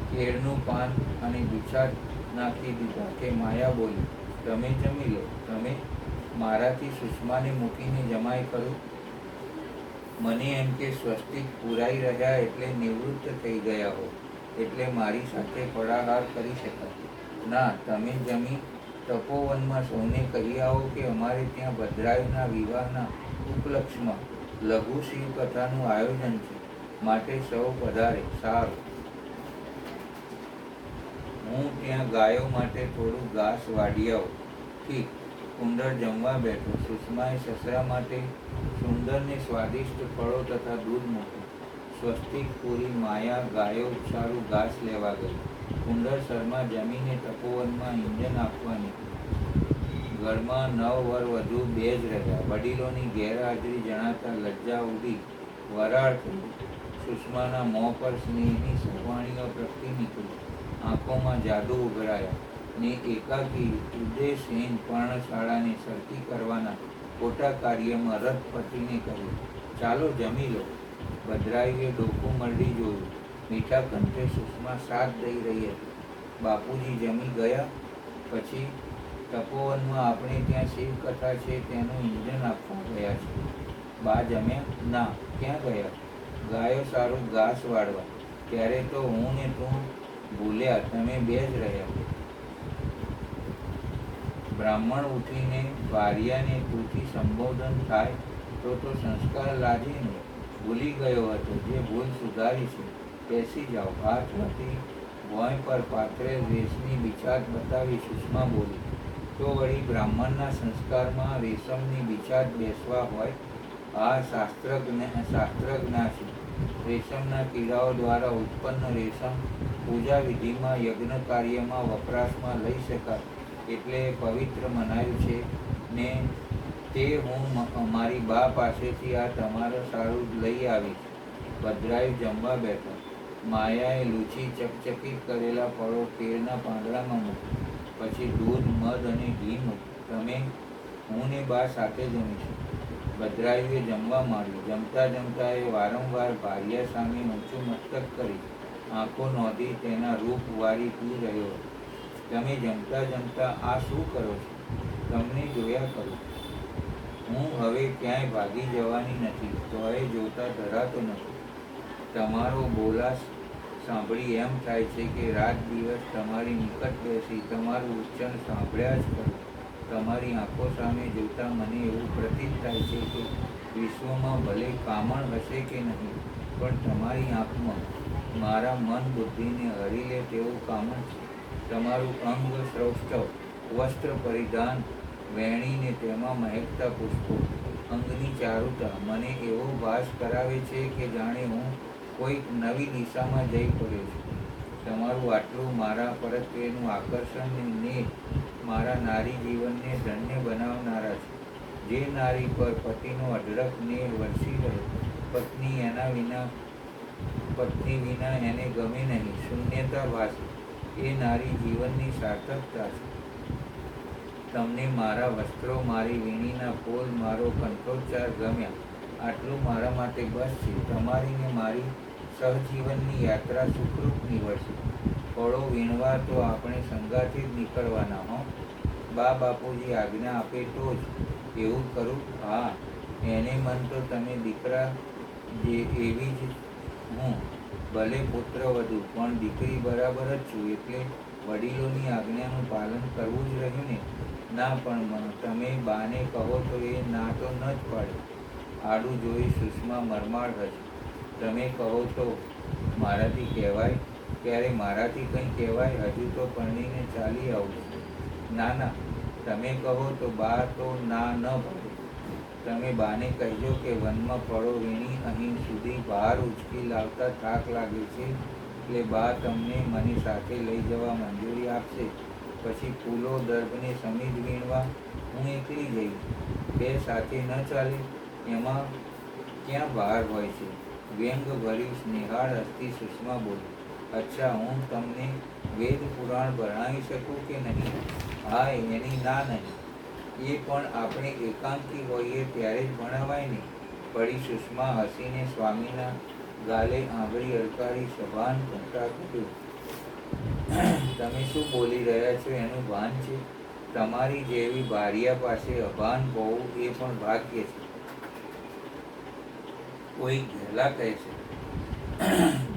Speaker 1: કેળનું પાન અને બિછાદ નાખી દીધા કે માયા બોલી. તમે જમી લો. તમે મારાથી સુષ્માને મૂકીને જમાય ખરું? મને એમ કે સ્વસ્તિક પુરાઈ રહ્યા એટલે નિવૃત્ત થઈ ગયા હો, એટલે મારી સાથે ફળાહાર કરી શકાય. ના, તમે જમી તપોવનમાં સૌને કહી આવો કે અમારે ત્યાં ભદ્રાયુના વિવાહના ઉપલક્ષમાં લઘુ શિવકથાનું આયોજન છે, માટે સૌ પધારે. સારું, હું ત્યાં ગાયો માટે થોડું ઘાસ વાઢી આવું. ઠીક. કુંડળ જમવા બેઠો. સુષ્માએ સસરા માટે સુંદર ને સ્વાદિષ્ટ ફળો તથા દૂધ મૂક્યું. સ્વસ્તિક પૂરી માયા ગાયો સારું ઘાસ લેવા ગઈ. કુંડળ શર્મા જમીને તપોવનમાં ઇંધન આપવા નીકળી. ઘરમાં નવ વર વધુ બે જ રહ્યા. વડીલોની ગેરહાજરી જણાતા લજ્જા ઉડી વરાળ થઈ. સુષ્માના મોં પર સ્નેહની સવાણીઓ પ્રગટી નીકળી. આંખોમાં જાદુ ઉભરાયા. ને એકાકી ઉદ્દેશહીન પર્ણશાળાને સરખી કરવાના ખોટા કાર્યમાં રત પતિને કહ્યું, ચાલો જમી લો. ભદ્રાઈએ ડોકું મરડી જોયું. મીઠા કંઠે સુષ્મા સાથ દઈ રહી હતી. બાપુજી જમી ગયા પછી તપોવનમાં આપણે ત્યાં શિવ કથા છે તેનું ઇંધન આપવા ગયા છે. બા જમ્યા? ના. ક્યાં ગયા? ગાયો સારું ઘાસ વાળવા. ત્યારે તો હું ને તું ભૂલ્યા, તમે બે જ રહ્યા. બ્રાહ્મણ ઉઠીને ભાર્યાને તુંથી સંબોધન થાય તો સંસ્કાર લાજીને ભૂલી ગયો હતો. જે ભૂલ સુધારી છે. બેસી જાઓ. હાથ વટી ભોંય પર પાથરે રેશમી બિછાત બતાવી સુષ્મા બોલી, તો વળી બ્રાહ્મણના સંસ્કારમાં રેશમની બિછાત બેસવા હોય? આ શાસ્ત્રજ્ઞા છે. રેશમના કીડાઓ દ્વારા ઉત્પન્ન રેશમ પૂજા વિધિમાં યજ્ઞ કાર્યમાં વપરાશમાં લઈ શકાય એટલે પવિત્ર મનાયું છે ને તે હું મારી બા પાસેથી આ તમારા સારું જ લઈ આવી. ભદ્રાયું જમવા બેઠો. માયાએ લૂછી ચકચકિત કરેલા ફળો કેળના પાંદડામાં મૂકી. પછી દૂધ, મધ અને ઘી મૂકી. તમે, હું ને બા સાથે જમીશું. ભદ્રાયુએ જમવા માંડ્યું. જમતા જમતા એ વારંવાર ભાર્યા સામે ઊંચું મસ્તક કરી આંખો નોંધી તેના રૂપ વારી પી રહ્યો. તમે જમતા જમતા આ શું કરો છો? તમને જોયા કરું. હું હવે ક્યાંય ભાગી જવાની નથી. તોય જોતા ધરાતો નથી. તમારો બોલાસ સાંભળી એમ થાય છે કે રાત દિવસ તમારી નિકટ બેસી તમારું ઉચ્ચારણ સાંભળ્યા જ કરું. તમારી આંખો સામે જોતા મને એવું પ્રતીત થાય છે કે વિશ્વમાં ભલે કામણ હશે કે નહીં, પણ તમારી આંખમાં મારા મન બુદ્ધિને હરી લે તેવું કામણ છે. તમારું અંગ સૌષ્ઠવ, વસ્ત્ર પરિધાન, વેણીને તેમાં મહેકતા પુષ્પો, અંગની ચારુતા મને એવો ભાસ કરાવે છે કે જાણે હું કોઈક નવી દિશામાં જઈ પડ્યો છું. તમારું આટલું મારા પરત્વેનું આકર્ષણ ને મારા નારી જીવનને ધન્ય બનાવનારા છે. જે નારી પર પતિનો અઢળક ને વરસી રહે, પત્ની વિના એને ગમે નહીં, શૂન્યતા ભાસે, એ નારી જીવનની સાર્થકતા છે. તમને મારા વસ્ત્રો, મારી વીણીના ફૂલ, મારો કંઠોચ્ચાર ગમ્યા. આટલું મારા માટે બસ છે. તમારી ને મારી સહજીવનની યાત્રા સુખરૂપ નીવડશે. ફળો વીણવા તો આપણે સંગાથી જ નીકળવાના હો. બા બાપુજી આજ્ઞા આપે તો જ. એવું કરું? હા. એને મન તો તમે દીકરા જે એવી જ હું. ભલે પુત્ર વધુ, પણ દીકરી બરાબર જ છું. એટલે વડીલોની આજ્ઞાનું પાલન કરવું જ રહ્યું ને. ના, પણ તમે બાને કહો તો એ ના તો ન જ પાડે. આડું જોઈ સુષ્મા મરમાળ હશે. તમે કહો તો મારાથી કહેવાય? ત્યારે મારાથી કંઈ કહેવાય? હજુ તો પરણીને ચાલી આવું છું. ના ના, તમે કહો તો બા તો ના ન પાડે. તમે બાને કહેજો કે વનમાં ફળો વીણી અહીં સુધી બહાર ઉચકી લાવતા થાક લાગે છે, એટલે બા તમને મને સાથે લઈ જવા મંજૂરી આપશે. પછી ફૂલો, દર્ભને સમીજ વીણવા હું એકલી જઈશ. બે સાથે ન ચાલે. એમાં ક્યાં બહાર હોય છે? વ્યંગ ભરી સ્નેહાળ હસ્તી સુષ્મા બોલી. અચ્છા, હું તમને વેદ પુરાણ ભણાવી શકું કે નહીં? હા, એની ના નહીં. એ પણ આપણે એકાંકી હોઈએ ત્યારે જ ભણાવાય ને. પડી સુષ્મા હસીને સ્વામીના ગાલે આંગળી અડકારી સભાન ઘૂંટા કર્યું. તમે શું બોલી રહ્યા છો એનું ભાન છે? તમારી જેવી ભાર્યા પાસે અભાન હોવું એ પણ ભાગ્ય છે. કોઈ ગેલા કહે છે,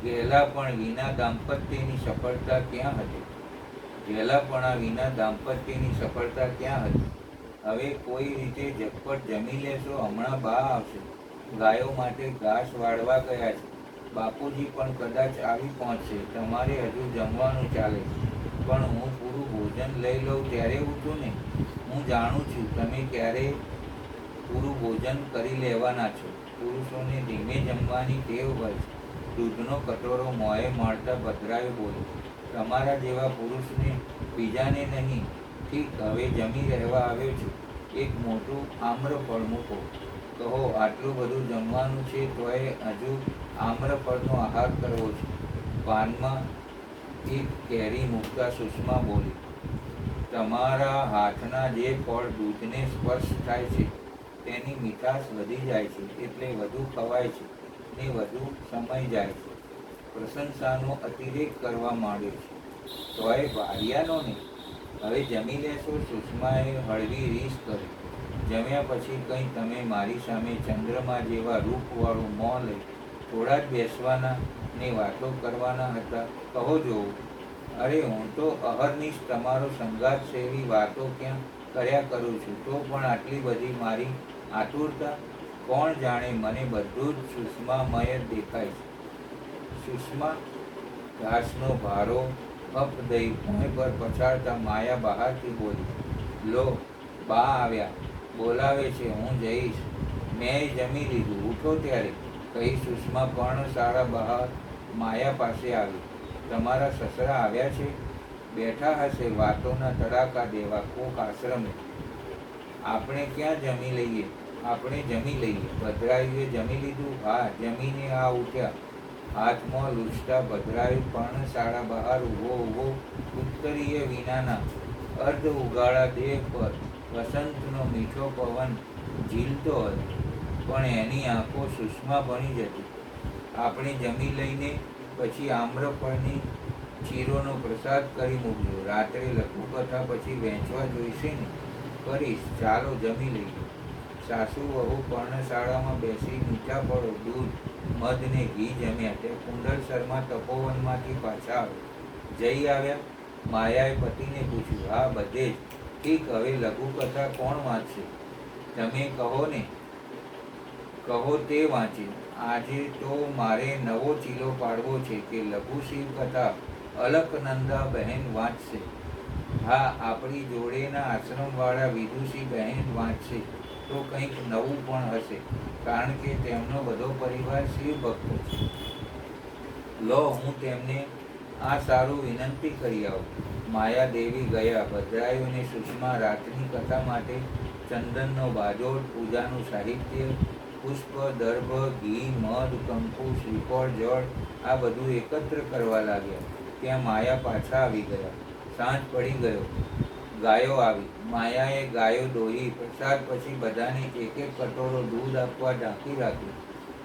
Speaker 1: ગેલા પણ વિના દાંપત્યની સફળતા ક્યાં હતી? ગેલાપણા વિના દાંપત્યની સફળતા ક્યાં હતી? હવે કોઈ રીતે ઝટપટ જમી લેશો. હમણાં બા આવશે. ગાયો માટે ઘાસ વાળવા ગયા છે. બાપુજી પણ કદાચ આવી પહોંચશે. તમારે હજુ જમવાનું ચાલે છે. પણ હું પૂરું ભોજન લઈ લઉં ત્યારે ઉઠું ને. હું જાણું છું તમે ક્યારે પૂરું ભોજન કરી લેવાના છો. પુરુષોને ધીમે જમવાની ટેવ હોય છે. દૂધનો કટોરો મોંએ મારતા ભદ્રાએ બોલ્યો, તમારા જેવા પુરુષને બીજાને નહીં. ઠીક, હવે જમી રહેવા આવ્યો છું. એક મોટું આમ્રફળ મૂકો. કહો, આટલું બધું જમવાનું છે તોય હજુ આમ્રફળનો આહાર કરવો છે. પાનમાં એક કેરી મૂકતા સુષ્મા બોલી, તમારા હાથના જે ફળ દૂધને સ્પર્શ થાય છે તેની મીઠાશ વધી જાય છે, એટલે વધુ ખવાય છે ને વધુ સમય જાય છે. પ્રશંસાનો અતિરેક કરવા માંડ્યો છે. તોય ભાડિયાનો નહીં. હવે જમી લેશો? સુષ્માએ હળવી રીસ કરી. જમ્યા પછી કંઈ તમે મારી સામે ચંદ્રમા જેવા રૂપવાળું મોં લઈ થોડા જ બેસવાના ને વાતો કરવાના હતા? કહો જોવું. અરે હું તો અહર્નિશ તમારો સંગાત સેવી વાતો ક્યાં કર્યા કરું છું, તો પણ આટલી બધી મારી આતુરતા? કોણ જાણે, મને બધું જ સુષ્મામય દેખાય છે. સુષ્મા ઘાસનો ભારો અપ દઈ ભોંય પર પછાડતા માયા બહારથી બોલી, લો બા આવ્યા, બોલાવે છે, હું જઈશ. મેં જમી લીધું, ઉઠો ત્યારે, કહી સુષ્મા પર્ણશાળા બહાર માયા પાસે આવી. તમારા સસરા આવ્યા છે? બેઠા હશે વાતોના તડાકા દેવા કોક આશ્રમે. આપણે ક્યાં જમી લઈએ? આપણે જમી લઈએ. ભદ્રાયુએ જમી લીધું? હા, જમીને આ ઉઠ્યા. હાથમાં લૂછતા ભદ્રાયુ પર્ણશાળા બહાર ઊભો ઉત્તરીય વિનાના અર્ધ ઉગાડા દેહ પર વસંતનો મીઠો પવન ઝીલતો હતો, પણ એની આંખો સુષ્મા બની જતી. આપણે જમી લઈને પછી આમ્રફળની ચીરોનો પ્રસાદ કરી મૂકજો. રાત્રે લઘુકથા પછી વહેંચવા જોઈશે ને? કરીશ. ચાલો જમી લઈએ. સાસુ વહુ પર્ણશાળામાં બેસી મીઠા ફળો, દૂધ, મધ ને ઘી જમ્યા. તે કુંડલસરમાં તપોવનમાંથી પાછા આવ્યા. જઈ આવ્યા? માયાએ પતિને પૂછ્યું. હા, બધે જ. ઠીક, હવે લઘુકથા કોણ વાંચશે? તમે કહો ને. કહો તે વાંચે. આજે તો મારે નવો ચીલો પાડવો છે કે લઘુ શિવ કથા અલકનંદા બહેન વાંચશે. હા, આપણી જોડેના આશ્રમવાળા વિદુષી બહેન વાંચશે તો કંઈક નવું પણ હશે, કારણ કે તેમનો બધો પરિવાર શિવ ભક્તો છે. લો, હું તેમને આ સારું વિનંતી કરી આવું. માયાદેવી ગયા. ભદ્રાયુ અને સુષ્મા રાતની કથા માટે ચંદનનો બાજોટ, પૂજાનું સાહિત્ય, પુષ્પ, દર્ભ, ઘી, મધ, કંકુ, શ્રીફળ, જળ આ બધું એકત્ર કરવા લાગ્યા. ત્યાં માયા પાછા આવી ગયા. સાંજ પડી ગયો. ગાયો આવી. માયાએ ગાયો દોહી. પ્રસાદ પછી બધાને એક એક કટોરો દૂધ આપવા ઢાંકી રાખ્યું.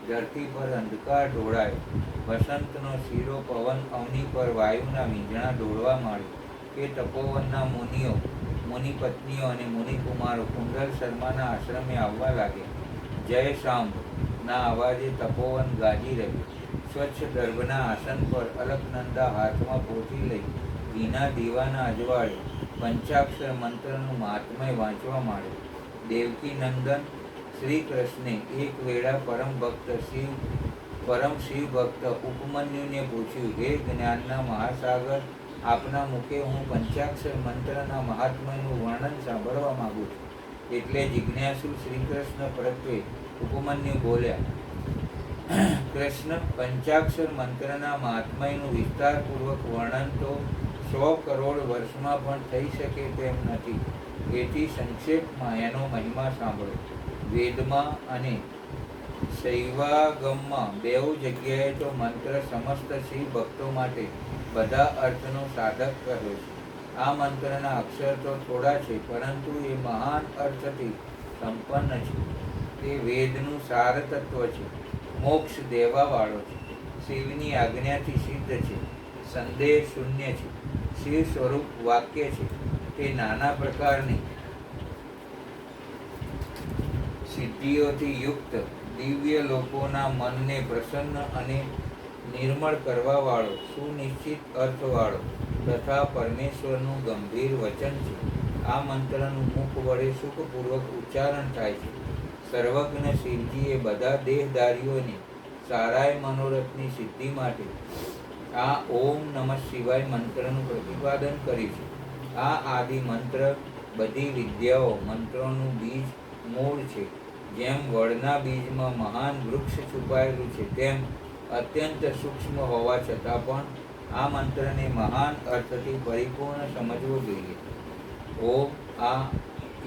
Speaker 1: ધરતી પર અંધકાર ઢોળાયો. વસંતનો શીરો પવન અવની પર વાયુના વીંઝણા ઢોળવા માંડ્યો કે તપોવનના મુનિઓ, મુનિપત્નીઓ અને મુનિકુમારો કુંડલ શર્માના આશ્રમે આવવા લાગ્યા. જય શાંભ ના અવાજે તપોવન ગાજી રહ્યું. સ્વચ્છ દર્ભના આસન પર અલકનંદા હાથમાં પોથી લઈ ઘીના દીવાના અજવાળે પંચાક્ષર મંત્રનું મહાત્મય વાંચવા માંડ્યો. દેવકી નંદન શ્રી કૃષ્ણે એક વેળા પરમ શિવ ભક્ત ઉપમન્યુને પૂછ્યું, હે જ્ઞાનના મહાસાગર, આપના મુખે હું પંચાક્ષર મંત્રના મહાત્મ્યનું વર્ણન સાંભળવા માંગુ છું. એટલે જિજ્ઞાસુ શ્રી કૃષ્ણ પ્રત્યે ઉપમન્યુ બોલ્યા, કૃષ્ણ, પંચાક્ષર મંત્રના મહાત્મ્યનું વિસ્તારપૂર્વક વર્ણન તો 100 કરોડ વર્ષમાં પણ થઈ શકે તેમ નથી. એથી સંક્ષેપમાં એનો મહિમા સાંભળો. વેદમાં અને શૈવાગમમાં બેઉ જગ્યાએ તો મંત્ર સમસ્ત શિવ ભક્તો માટે બધા અર્થનો સાધક કર્યો છે. આ મંત્રના અક્ષર તો થોડા છે, પરંતુ એ મહાન અર્થથી સંપન્ન છે. તે વેદનું સાર તત્વ છે. મોક્ષ દેવાવાળો છે. શિવની આજ્ઞાથી સિદ્ધ છે. સંદેહ શૂન્ય છે. શિવ સ્વરૂપ વાક્ય છે. તે નાના પ્રકારની સિદ્ધિઓથી યુક્ત દિવ્ય લોકોના મનને પ્રસન્ન અને નિર્મળ કરવા વાળો, સુનિશ્ચિત અર્થવાળો તથા પરમેશ્વરનું ગંભીર વચન છે. આ મંત્રનું મુખ વડે સુખપૂર્વક ઉચ્ચારણ થાય છે. સર્વજ્ઞ શિવજીએ બધા દેહધારીઓને સારાય મનોરથની સિદ્ધિ માટે આ ઓમ નમઃ શિવાય મંત્રનું પ્રતિપાદન કર્યું છે. આ આદિ મંત્ર બધી વિદ્યાઓ મંત્રોનું બીજ મૂળ છે. જેમ વડના બીજમાં મહાન વૃક્ષ છુપાયેલું છે, તેમ અત્યંત સૂક્ષ્મ હોવા છતાં પણ આ મંત્રને મહાન અર્થથી પરિપૂર્ણ સમજવો જોઈએ. ઓમ આ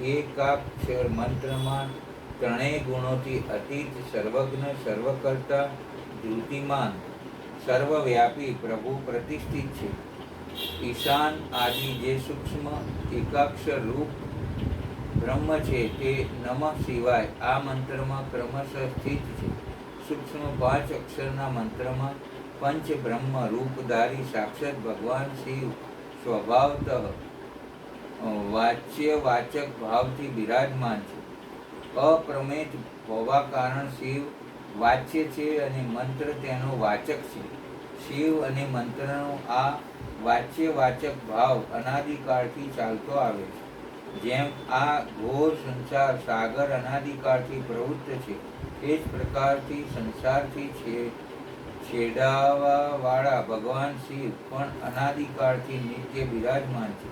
Speaker 1: એકાક્ષર મંત્રમાં ત્રણેય ગુણોથી અતીત, સર્વજ્ઞ, સર્વકર્તા, ધૃતિમાન, સર્વવ્યાપી પ્રભુ પ્રતિષ્ઠિત છે. ઈશાન આદિ જે સૂક્ષ્મ એકાક્ષર રૂપ બ્રહ્મ છે તે નમઃ શિવાય આ મંત્રમાં ક્રમશઃ સ્થિત છે. સૂક્ષ્મ 5 અક્ષરના મંત્રમાં પંચ બ્રહ્મ રૂપધારી સાક્ષાત ભગવાન શિવ સ્વભાવતઃ વાચ્ય વાચક ભાવથી બિરાજમાન છે. અપ્રમેય હોવા કારણ શિવ વાચ્ય છે અને મંત્ર તેનો વાચક છે. શિવ અને મંત્રનો આ વાચ્ય વાચક ભાવ અનાદિકાળથી ચાલતો આવે છે. જેમ આ ઘોર સંસાર સાગર અનાદિકાળથી પ્રવૃત્ત છે, એ જ પ્રકારથી સંસારથી છેડાવાવાળા ભગવાન શિવ પણ અનાદિકાળથી નિત્ય બિરાજમાન છે.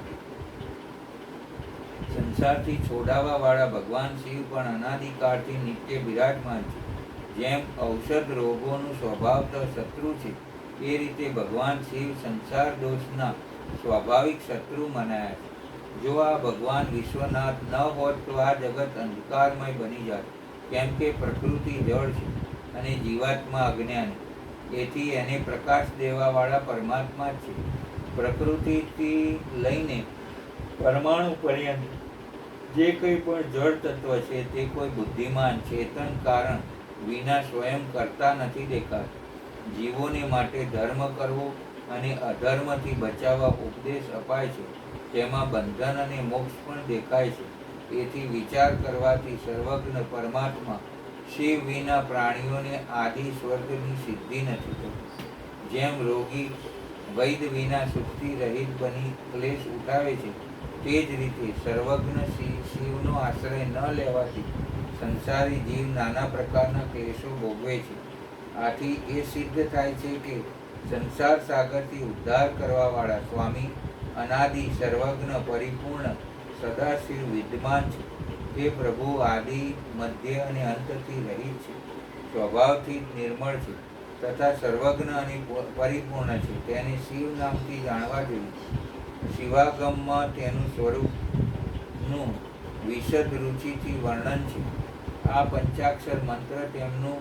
Speaker 1: સંસારથી છોડાવાવાળા ભગવાન શિવ પણ અનાદિકાળથી નિત્ય બિરાજમાન છે. જેમ ઔષધ રોગોનું સ્વભાવતઃ શત્રુ છે, એ રીતે ભગવાન શિવ સંસાર દોષના સ્વાભાવિક શત્રુ મનાયા છે. જો આ ભગવાન વિશ્વનાથ ન હોત તો આ જગત અંધકારમય બની જાત, કેમ કે પ્રકૃતિ જળ છે અને જીવાત્મા અજ્ઞાની. એથી એને પ્રકાશ દેવાવાળા પરમાત્મા જ છે. પ્રકૃતિથી લઈને પરમાણુ પર્યંત જે કંઈ પણ જળ તત્વ છે તે કોઈ બુદ્ધિમાન ચેતન કારણ વિના સ્વયં કરતા નથી દેખાતા. જીવોને માટે ધર્મ કરવો અને અધર્મથી બચાવવા ઉપદેશ અપાય છે. તેમાં બંધન અને મોક્ષ પણ દેખાય છે. એથી વિચાર કરવાથી સર્વજ્ઞ પરમાત્મા શિવ વિના પ્રાણીઓને આદિ સ્વર્ગની સિદ્ધિ નથી થતી. જેમ રોગી વૈદ્ય વિના સુખથી રહિત બની ક્લેશ ઉઠાવે છે, તે જ રીતે સર્વજ્ઞ શિવનો આશ્રય ન લેવાથી સંસારી જીવ નાના પ્રકારના ક્લેશો ભોગવે છે. આથી એ સિદ્ધ થાય છે કે સંસાર સાગરથી ઉદ્ધાર કરવાવાળા સ્વામી અનાદિ સર્વજ્ઞ પરિપૂર્ણ સદાશિવ વિદ્યમાન છે. તે પ્રભુ આદિ મધ્ય અને અંતથી રહિત છે, સ્વભાવથી નિર્મળ છે તથા સર્વજ્ઞ અને પરિપૂર્ણ છે. તેને શિવ નામથી જાણવા જોઈએ. શિવાગમમાં તેનું સ્વરૂપનું વિશદ રુચિથી વર્ણન છે. આ પંચાક્ષર મંત્ર તેમનું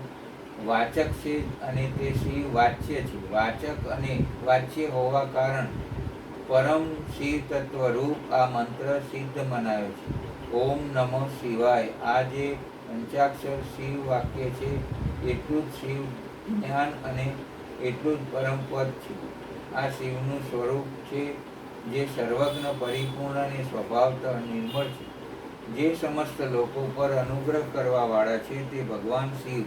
Speaker 1: વાચક છે અને તે શિવ વાચ્ય છે. વાચક અને વાચ્ય હોવા કારણ પરમ શિવ તત્વ રૂપ આ મંત્ર સિદ્ધ મનાયો છે. ઓમ નમઃ શિવાય આ જે પંચાક્ષર શિવ વાક્ય છે, એટલું જ શિવ જ્ઞાન અને એટલું જ પરમ પદ છે. આ શિવનું સ્વરૂપ છે જે સર્વજ્ઞ પરિપૂર્ણ અને સ્વભાવતઃ નિર્મળ છે. જે સમસ્ત લોકો પર અનુગ્રહ કરવાવાળા છે તે ભગવાન શિવ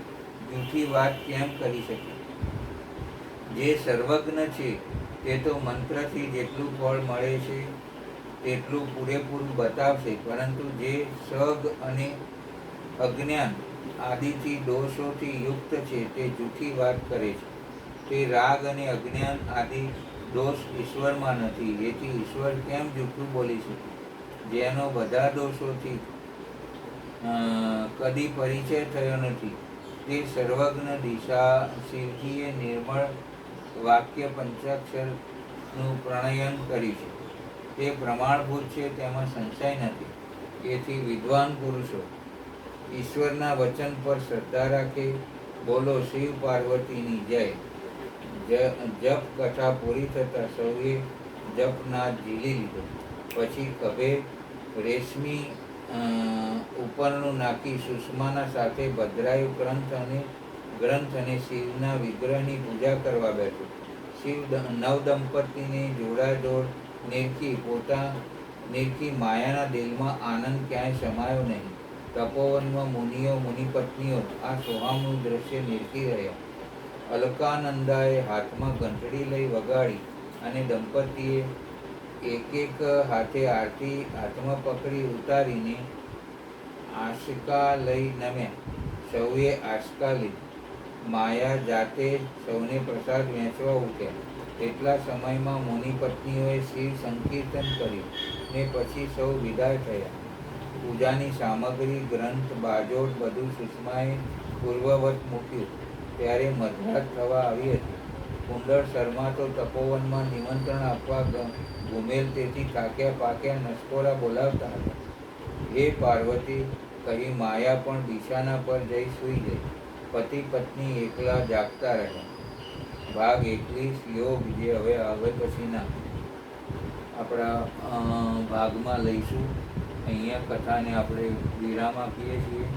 Speaker 1: જૂઠી વાત કેમ કરી શકે? જે સર્વજ્ઞ છે તે તો મંત્રથી જેટલું ફળ મળે છે તેટલું પૂરેપૂરું બતાવશે, પરંતુ જે સગ અને અજ્ઞાન આદિથી દોષોથી યુક્ત છે તે જૂઠી વાત કરે છે. તે રાગ અને અજ્ઞાન આદિ દોષ ઈશ્વરમાં નથી, એથી ઈશ્વર કેમ જૂઠું બોલી શકે? જેનો બધા દોષોથી કદી પરિચય થયો નથી, તે સર્વજ્ઞ દિશા શિવજીએ નિર્મળ વાક્ય પંચાક્ષરનું પ્રણયન કર્યું છે. તે પ્રમાણભૂત છે, તેમાં સંશય નથી. એથી વિદ્વાન પુરુષો ઈશ્વરના વચન પર શ્રદ્ધા રાખે. બોલો શિવ પાર્વતીની જય. જપ કથા પૂરી થતાં સૌએ જપનાદ ઝીલી લીધો. પછી ખભે રેશમી ઉપરનું નાખી સુષમાના સાથે ભદ્રાયુ ગ્રંથ અને શિવના વિગ્રહની પૂજા કરવા બેઠો. શિવ નવદંપતિને જોડાજોડ નિરખી માયાના દિલમાં આનંદ ક્યાંય સમાયો નહીં. તપોવનમાં મુનિઓ મુનિપત્નીઓ આ સોહામણું દ્રશ્ય નિરખી રહ્યા. અલકાનંદાએ હાથમાં ઘંટડી લઈ વગાડી અને દંપતીએ એક એક હાથે આરતી હાથમાં પકડી ઉતારીને આશકા લઈ નમ્યા. સૌએ આશકા લીધી. માયા જાતે સૌને પ્રસાદ વહેંચવા ઉઠ્યા. એટલા સમયમાં મુનિપત્નીઓએ શિવ સંકીર્તન કર્યું ને પછી સૌ વિદાય થયા. પૂજાની સામગ્રી ગ્રંથ બાજોટ બધું સુષમાએ પૂર્વવત મૂક્યું. ત્યારે મધરાત થવા આવી હતી. કુંડળ શર્મા તો તપોવનમાં નિમંત્રણ આપવા ઘૂમેલ, તેથી થાક્યા પાક્યા નસકોરા બોલાવતા હતા. હે પાર્વતી કહી માયા પણ બિછાના પર જઈ સૂઈ ગઈ. પતિ પત્ની એકલા જાગતા રહ્યા. ભાગ 21 યોગ, જે હવે પછીના આપણા ભાગમાં લઈશું. અહીંયા કથાને આપણે વિરામ આપીએ છીએ.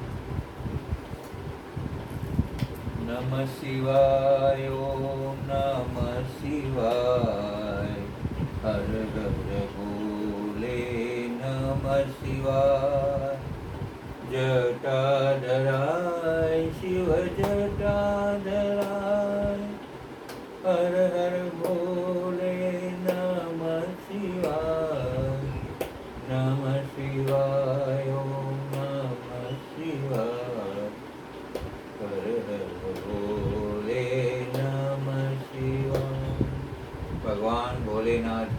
Speaker 1: નમઃ શિવાય, ઓમ નમઃ શિવાય, હર હર ભોલે નમઃ શિવાય. જટાધરાય શિવ જટાધરાય, હર હર ભોલે નમઃ શિવાય. નમઃ શિવાય, ઓમ નમઃ શિવાય, હર હર ભોલે નમઃ શિવાય. ભગવાન ભોલેનાથ